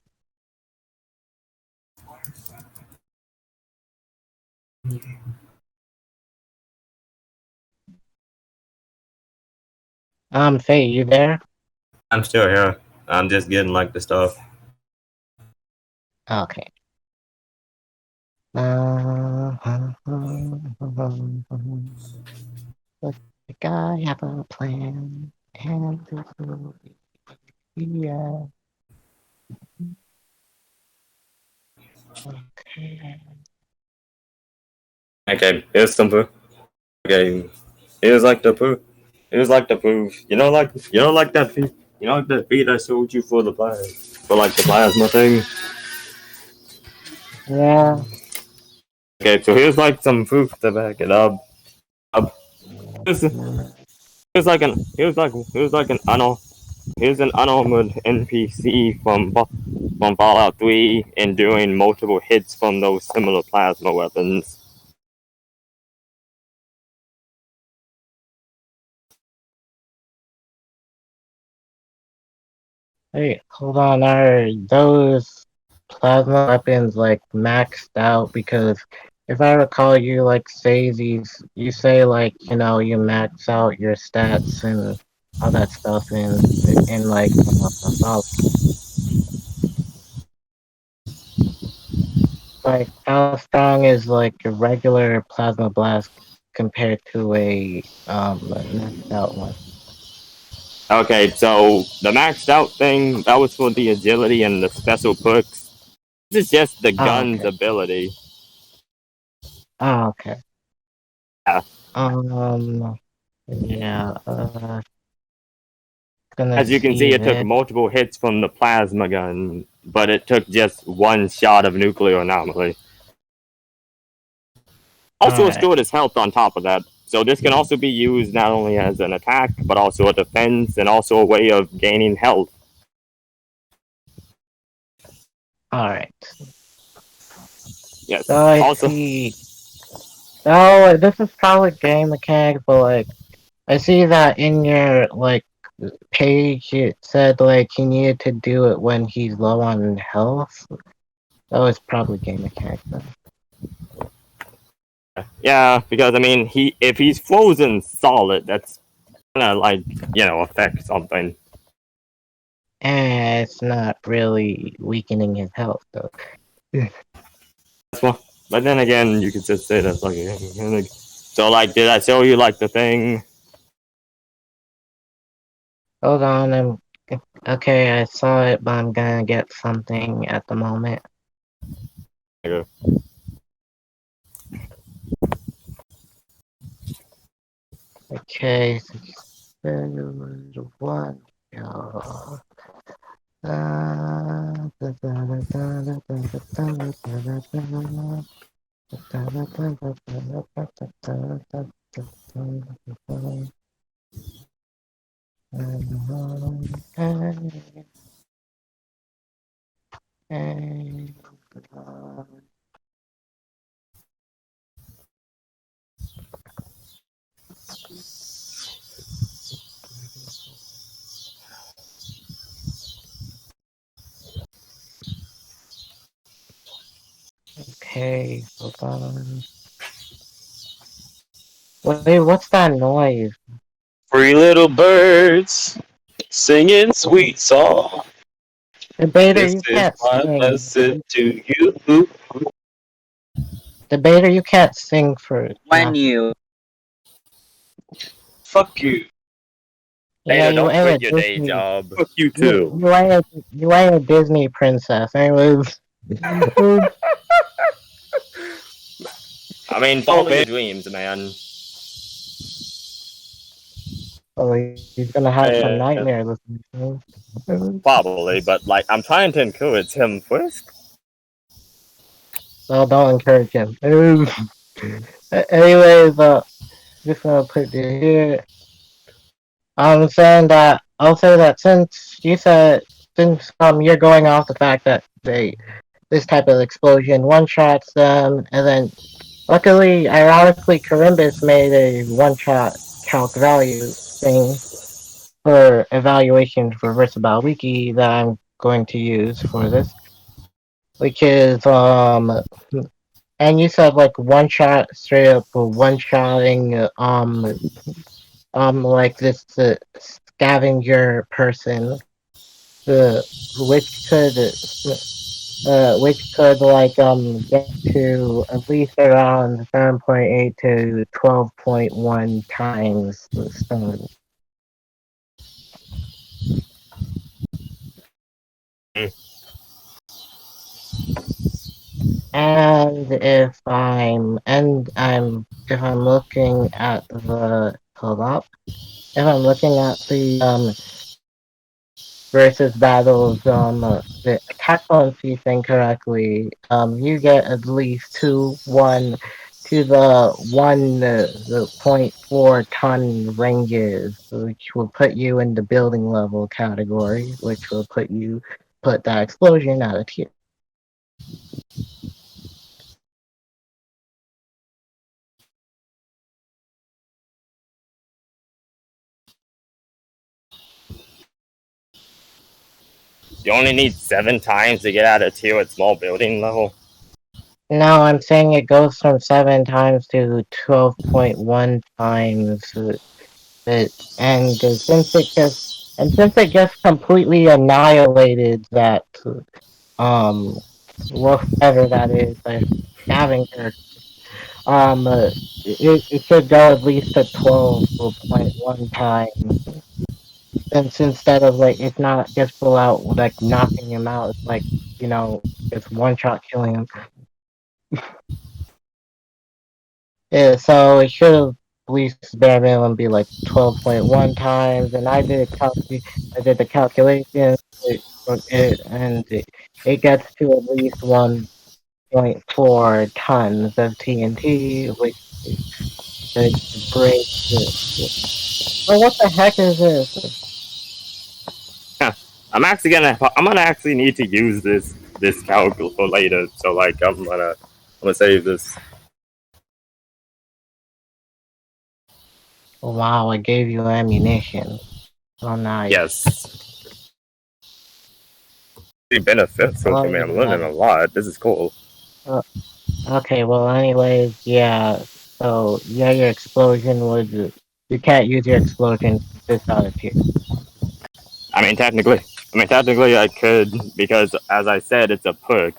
Faye, you there? I'm still here. I'm just getting like the stuff. Okay. Look, the guy have a plan, and yeah. Okay. Okay, here's some proof. Okay, here's like the proof. Here's like the proof. Like that feed. You know like that feed I showed you for like the plasma thing. Yeah. Okay, so here's like some proof to back it up. This, he was an unarmored NPC from Fallout 3 and doing multiple hits from those similar plasma weapons. Hey, hold on, are those plasma weapons like maxed out? Because if I recall, you like say these, you say like you max out your stats and all that stuff in like Fallout. Like how strong is like a regular plasma blast compared to a maxed out one? Okay, so the maxed out thing, that was for the agility and the special perks. This is just the Oh, gun's okay. ability. Oh, okay. Yeah. Yeah. Gonna As you can see, see it took this. multiple hits from the plasma gun, but it took just one shot of nuclear anomaly. Also Alright. restored his health on top of that. So this can also be used not only as an attack, but also a defense, and also a way of gaining health. Alright. Yes. So I Also, see. Oh, this is probably game mechanic, but like, I see that in your like page it said like he needed to do it when he's low on health. That was probably game mechanic then. yeah, because I mean, if he's frozen solid, that's gonna like affect something. It's not really weakening his health though. Well, but then again, you could just say that's like so. Like, did I show you like the thing? Hold on, okay. I saw it, but I'm gonna get something at the moment. Okay. Okay, so one. Okay, hold on. Wait, what's that noise? Three little birds singing sweet song. Debater, This you is can't my sing. lesson to you. Debater, you can't sing for When nothing. you Fuck you. Yeah, Ada, you don't quit ain't your a day Disney. job. Fuck you You, too. you ain't a Disney princess. Anyways. I mean, follow your dreams, man. Oh, he's gonna have some Man. nightmares listening to me. Probably, but like, I'm trying to encourage him, Frisk. So don't encourage him. Anyways, just gonna put it here. I'm saying that I'll say that since you said since you're going off the fact that this type of explosion one shots them, and then luckily, ironically, Carimbus made a one shot calc value thing for evaluation for Versatile Wiki that I'm going to use for this, which is and you said like one shot straight up one shotting like this scavenger person which could like get to at least around 7.8 to 12.1 times the stone. And if I'm looking at the hold up, if I'm looking at the versus battles the attack bonus thing correctly, you get at least 2, 1, to the 1.4 ton ranges, which will put you in the building level category, which will put that explosion at a tier. You only need 7 times to get out of tier at small building level. No, I'm saying it goes from 7 times to 12.1 times. Since it just completely annihilated that whatever that is, a scavenger, it should go at least to 12.1 times. Since instead of like it's not just full out like knocking him out, it's like, just one shot killing him. Yeah, so it should have at least bare minimum be like 12.1 times, and I did the calculation, it gets to at least 1.4 tons of TNT, which could break the. Oh, what the heck is this? I'm gonna actually need to use this calculator for later. So like I'm gonna save this. Wow, I gave you ammunition. Oh, nice. Yes. It beneficial for me. I'm learning a lot. This is cool. Okay, well, anyways, yeah. So, yeah, your explosion would. You can't use your explosion this out of here. I mean, technically, I could because, as I said, it's a perk.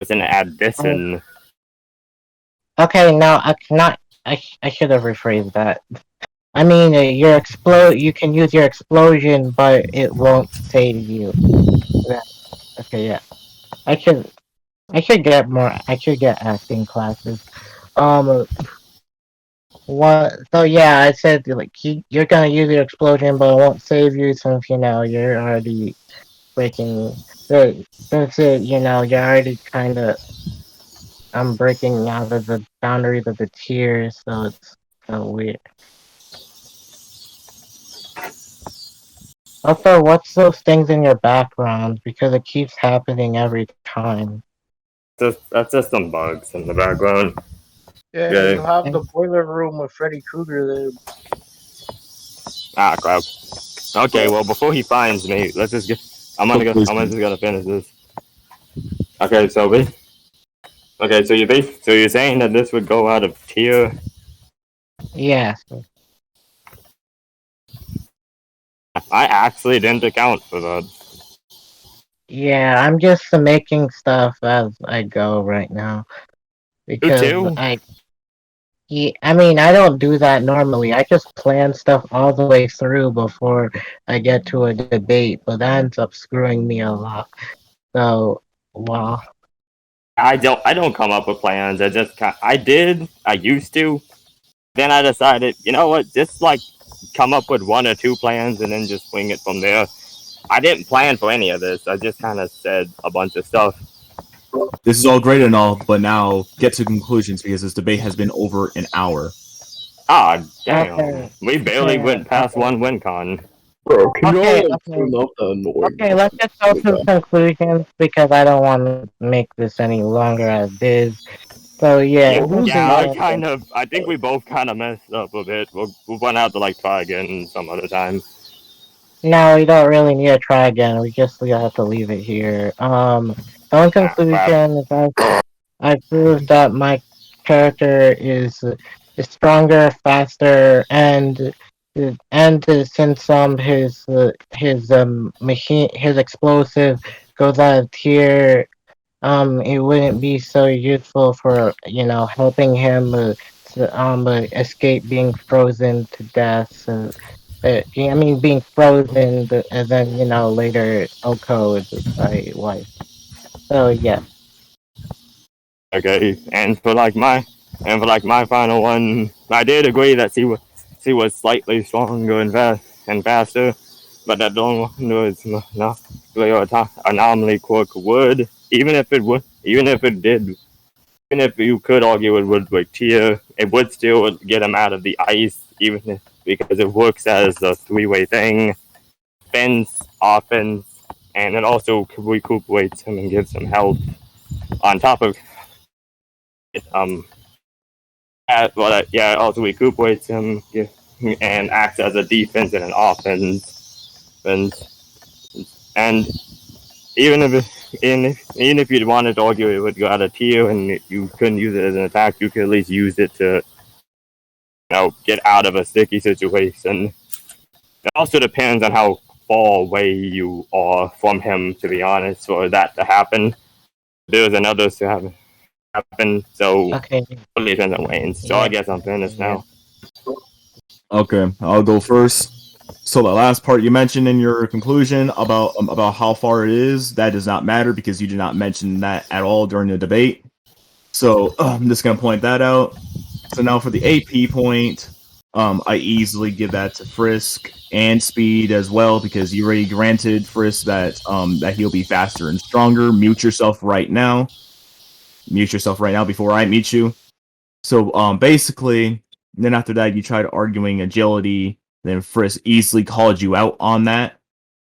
It's an addition. Okay, now I cannot. I should have rephrased that. I mean, you can use your explosion, but it won't save you. Yeah. Okay, yeah. I should. I should get more. I should get acting classes. What? So yeah, I said like you're gonna use your explosion, but it won't save you since you're already breaking. Since you're already kind of. I'm breaking out of the boundaries of the tiers, so it's so weird. Also, what's those things in your background? Because it keeps happening every time. That's just some bugs in the background. Yeah, Okay. you have the boiler room with Freddy Krueger there. Ah, crap. Okay, well, before he finds me, let's just get. I'm just gonna finish this. Okay, so so you're saying that this would go out of tier? Yes. I actually didn't account for that. Yeah, I'm just making stuff as I go right now. Because too? I mean, I don't do that normally. I just plan stuff all the way through before I get to a debate, but that ends up screwing me a lot. So, well, I don't come up with plans. I used to. Then I decided, you know what? Just like come up with 1 or 2 plans and then just wing it from there. I didn't plan for any of this. I just kind of said a bunch of stuff. This is all great and all, but now get to conclusions because this debate has been over an hour. Ah, damn. Okay. We barely went past one WinCon. Bro, can Okay, you all turn off the annoying? Okay, let's just go to conclusions because I don't want to make this any longer as is. So yeah, I think we both kind of messed up a bit. We'll run out to like try again some other time. No, we don't really need to try again. We have to leave it here. So in conclusion, I proved that my character is stronger, faster, and since his explosive goes out of tier, it wouldn't be so useful for helping him escape being frozen to death. I mean, being frozen, and then later code by wife. So yeah. Okay, and for my final one, I did agree that she was slightly stronger and faster, but that don't was not really anomaly quirk would even if it did even if you could argue it would like tier, it would still get him out of the ice, even if, because it works as a three-way thing, defense, offense, and it also recuperates him and gives him health on top of it. It also recuperates him and acts as a defense and an offense, and even if you wanted to argue it would go out of tier and you couldn't use it as an attack, you could at least use it to, get out of a sticky situation. It also depends on how far away you are from him, to be honest, for that to happen. There's another to happen, so Okay. it really depends on Wayne. So I guess I'm finished now. Okay, I'll go first. So the last part you mentioned in your conclusion about how far it is, that does not matter because you did not mention that at all during the debate. So I'm just gonna point that out. So now for the AP point, I easily give that to Frisk and Speed as well because you already granted Frisk that that he'll be faster and stronger. Mute yourself right now. Mute yourself right now before I mute you. So basically, then after that you tried arguing agility. Then Frisk easily called you out on that.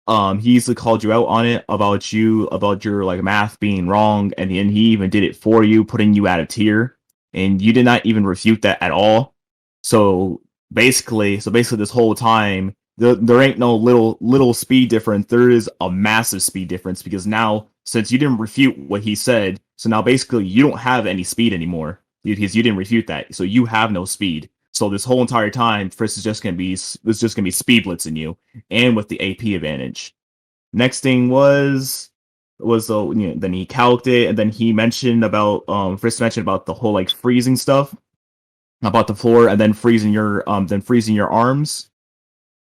He easily called you out on it about your like math being wrong, and then he even did it for you, putting you out of tier, and you did not even refute that at all. So basically, this whole time there ain't no little speed difference. There is a massive speed difference because now since you didn't refute what he said, so now basically you don't have any speed anymore because you didn't refute that. So you have no speed. So this whole entire time, Frisk is just gonna be speed blitzing you, and with the AP advantage. Next thing was then he calced it, and then he mentioned about Frisk mentioned about the whole like freezing stuff about the floor, and then freezing your arms.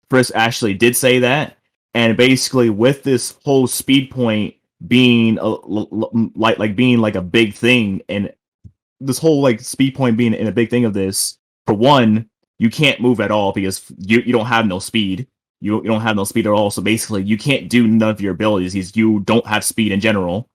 Frisk actually did say that, and basically with this whole speed point being being like a big thing, and this whole like speed point being in a big thing of this. For one, you can't move at all because you don't have no speed. You don't have no speed at all. So basically, you can't do none of your abilities because you don't have speed in general.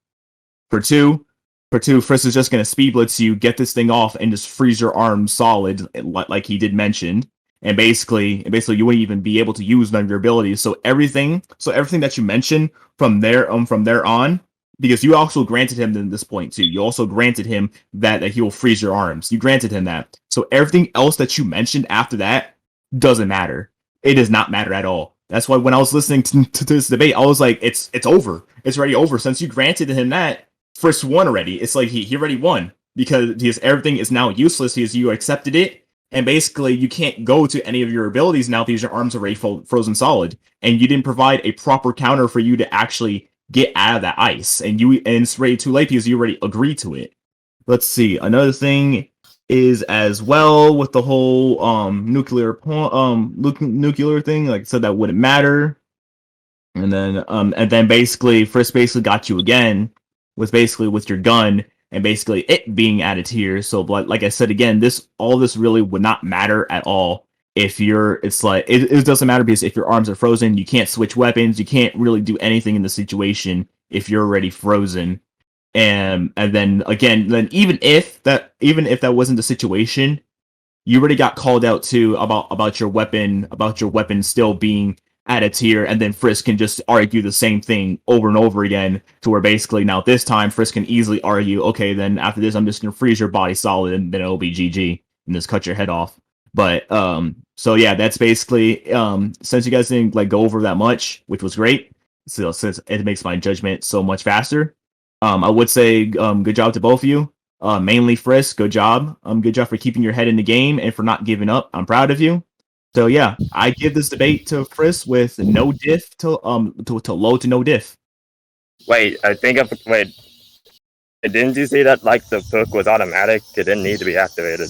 For two, Frisk is just gonna speed blitz you, get this thing off, and just freeze your arms solid, like he did mention. And basically, you wouldn't even be able to use none of your abilities. So everything that you mentioned from there on. Because you also granted him in this point too. You also granted him that he will freeze your arms. You granted him that. So everything else that you mentioned after that doesn't matter. It does not matter at all. That's why when I was listening to this debate, I was like, it's over. It's already over. Since you granted him that, Frisk won already. It's like he already won because everything is now useless because you accepted it. And basically, you can't go to any of your abilities now because your arms are already frozen solid. And you didn't provide a proper counter for you to actually get out of that ice, and it's already too late because you already agreed to it. Let's see. Another thing is as well with the whole nuclear thing. Like I said, that wouldn't matter. And then basically Frisk basically got you again with your gun and basically it being added here. So like I said again, all this really would not matter at all. If it doesn't matter because if your arms are frozen, you can't switch weapons, you can't really do anything in the situation if you're already frozen. And then again, even if that wasn't the situation, you already got called out too about your weapon still being at a tier, and then Frisk can just argue the same thing over and over again to where basically now this time Frisk can easily argue, okay, then after this I'm just gonna freeze your body solid and then it'll be GG and just cut your head off. But so yeah, that's basically since you guys didn't like go over that much, which was great. So since it makes my judgment so much faster, I would say good job to both of you. Mainly Frisk, good job. Good job for keeping your head in the game and for not giving up. I'm proud of you. So yeah, I give this debate to Frisk with no diff to low to no diff. Wait, didn't you say that like the perk was automatic? It didn't need to be activated.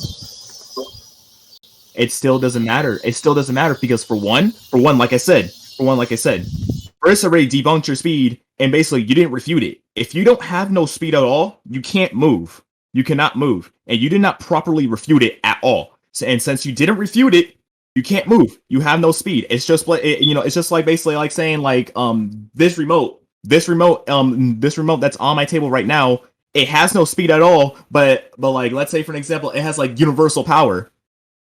It still doesn't matter. It still doesn't matter because for one, like I said, Frisk already debunked your speed, and basically you didn't refute it. If you don't have no speed at all, you can't move. You cannot move, and you did not properly refute it at all. So, and since you didn't refute it, you can't move. You have no speed. It's just like it's just like basically like saying like this remote that's on my table right now it has no speed at all, but like let's say for an example, it has like universal power.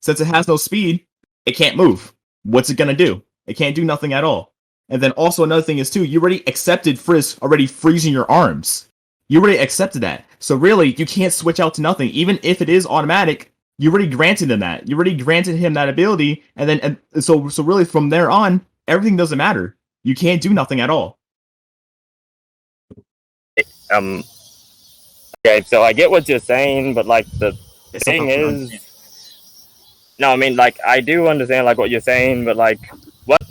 Since it has no speed, it can't move. What's it gonna do? It can't do nothing at all. And then also another thing is too, you already accepted Frisk already freezing your arms. You already accepted that. So really, you can't switch out to nothing. Even if it is automatic, you already granted him that. You already granted him that ability, and so really from there on, everything doesn't matter. You can't do nothing at all. Okay, so I get what you're saying, but like the thing is, no, I mean like I do understand like what you're saying, but like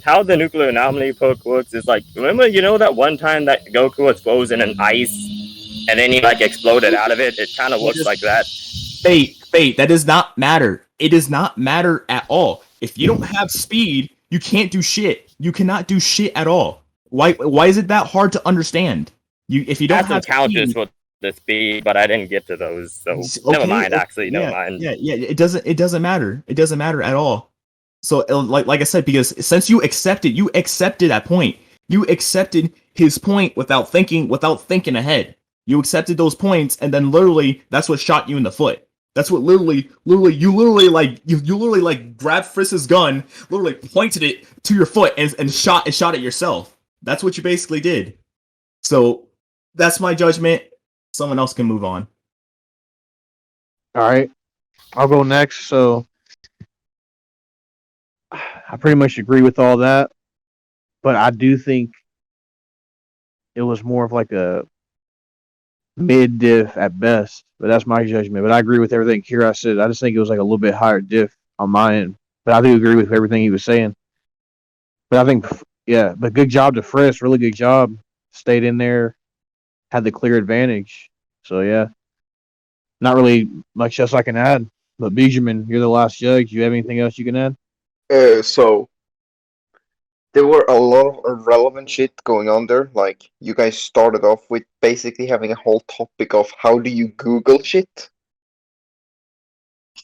how the nuclear anomaly poke works is like, remember, you know that one time that Goku was frozen in ice and then he like exploded out of it? It kind of works like that. Fate, that does not matter. It does not matter at all. If you don't have speed, you can't do shit. You cannot do shit at all. Why is it that hard to understand? If you don't have counters speed, for the speed, but I didn't get to those, so never mind. Actually, never mind. Yeah. It doesn't matter. It doesn't matter at all. So like I said, because since you accepted that point. You accepted his point without thinking ahead. You accepted those points, and then literally that's what shot you in the foot. That's what literally grabbed Frisk's gun, literally pointed it to your foot and shot it yourself. That's what you basically did. So that's my judgment. Someone else can move on. All right, I'll go next. So I pretty much agree with all that, but I do think it was more of like a mid diff at best. But that's my judgment. But I agree with everything Kira said. I just think it was like a little bit higher diff on my end. But I do agree with everything he was saying. But I think, yeah, but good job to Frisk. Really good job. Stayed in there, had the clear advantage. So, yeah, not really much else I can add. But Benjamin, you're the last judge. Do you have anything else you can add? So there were a lot of irrelevant shit going on there. Like, you guys started off with basically having a whole topic of how do you Google shit.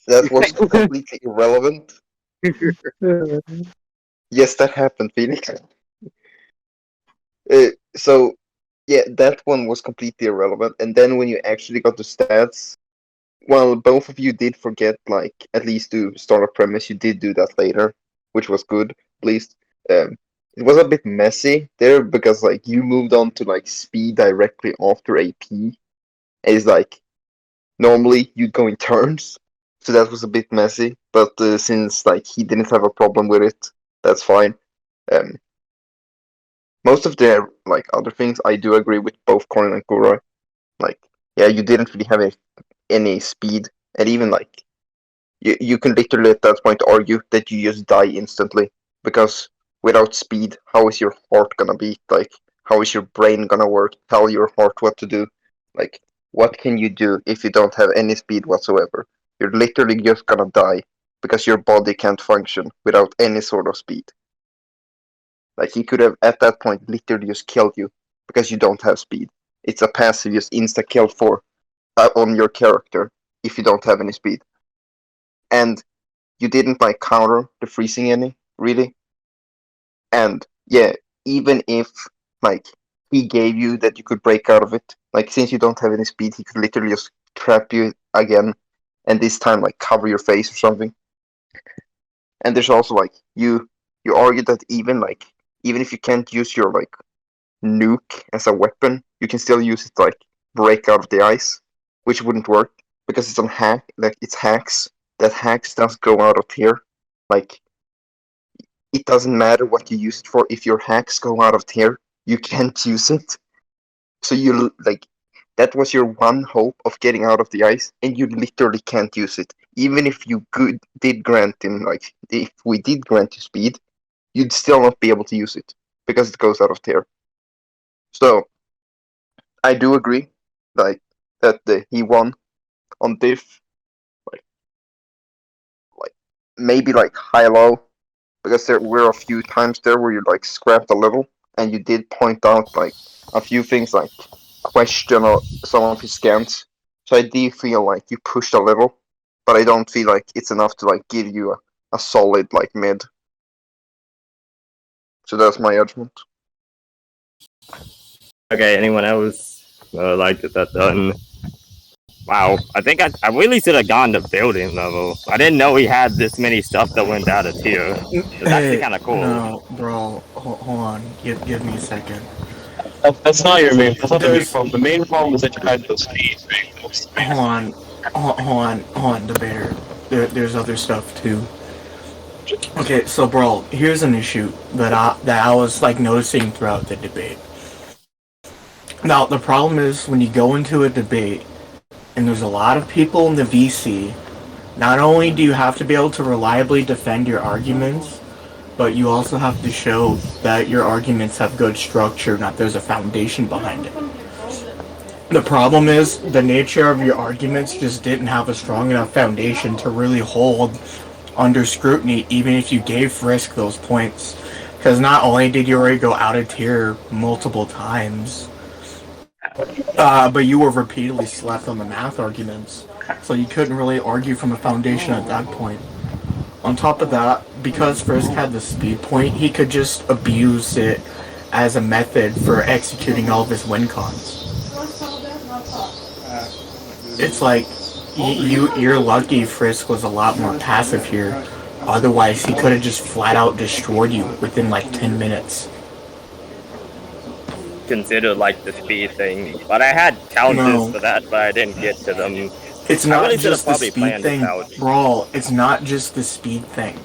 That was completely irrelevant. Yes, that happened, Phoenix. So, yeah, that one was completely irrelevant. And then when you actually got the stats, well, both of you did forget, like, at least to start a premise. You did do that later, which was good, at least. It was a bit messy there because, like, you moved on to, like, speed directly after AP. It's like, normally you'd go in turns, so that was a bit messy. But since, like, he didn't have a problem with it, that's fine. Most of the, like, other things, I do agree with both Corin and Kura. Like, yeah, you didn't really have any speed, and even, like, you can literally at that point argue that you just die instantly, because without speed, how is your heart gonna beat? Like, how is your brain gonna work? Tell your heart what to do? Like, what can you do if you don't have any speed whatsoever? You're literally just gonna die, because your body can't function without any sort of speed. Like, he could have, at that point, literally just killed you, because you don't have speed. It's a passive, just insta-kill on your character, if you don't have any speed. And you didn't, like, counter the freezing any, really. And yeah, even if, like, he gave you that you could break out of it, like, since you don't have any speed, he could literally just trap you again, and this time, like, cover your face or something. And there's also, like, you argue that even if you can't use your, like, nuke as a weapon, you can still use it to, like, break out of the ice, which wouldn't work because it's on hack, like, it's hacks. That hacks doesn't go out of here. Like, it doesn't matter what you use it for. If your hacks go out of here, you can't use it. So you, like, that was your one hope of getting out of the ice, and you literally can't use it. Even if you did grant him, like, if we did grant you speed, you'd still not be able to use it because it goes out of there. So I do agree, like, that he won on diff, like maybe like high low, because there were a few times there where you, like, scrapped a little, and you did point out, like, a few things, like question some of his scans. So I do feel like you pushed a little, but I don't feel like it's enough to, like, give you a solid, like, mid. So that's my judgment. Okay, anyone else like that done? Wow, I think I really should have gone to building level. I didn't know he had this many stuff that went out of tier. It's actually kind of cool. No, bro, hold on. Give me a second. That's not your main. That's not the main problem. The main problem is that you had those speeds. Hold on, debater. There's other stuff too. Okay, so bro, here's an issue that I was like noticing throughout the debate. Now the problem is when you go into a debate and there's a lot of people in the VC, not only do you have to be able to reliably defend your arguments, but you also have to show that your arguments have good structure, that there's a foundation behind it. The problem is the nature of your arguments just didn't have a strong enough foundation to really hold under scrutiny, even if you gave Frisk those points. Because not only did you already go out of tier multiple times, but you were repeatedly slept on the math arguments, so you couldn't really argue from a foundation at that point. On top of that, because Frisk had the speed point, he could just abuse it as a method for executing all of his win cons. It's like, you're lucky Frisk was a lot more passive here. Otherwise, he could have just flat out destroyed you within like 10 minutes. Consider like the speed thing, but I had counters for that, but I didn't get to them. It's not just the speed thing, Brawl. It's not just the speed thing.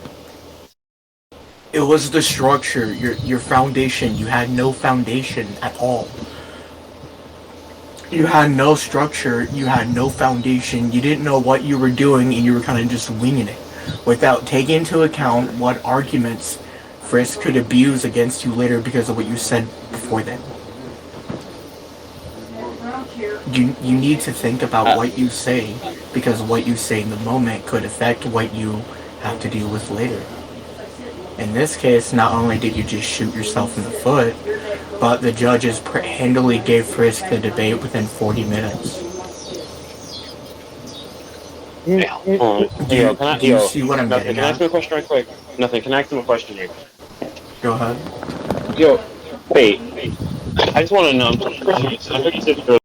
It was the structure, your foundation. You had no foundation at all. You had no structure, you had no foundation, you didn't know what you were doing, and you were kind of just winging it, without taking into account what arguments Frisk could abuse against you later because of what you said before then. You need to think about what you say, because what you say in the moment could affect what you have to deal with later. In this case, not only did you just shoot yourself in the foot, but the judges handily gave Frisk the debate within 40 minutes. Do you see what I'm getting Can I ask at? him a question right quick? Nothing. Can I ask him a question here? Go ahead. Yo, wait. I just want to know. I heard you said earlier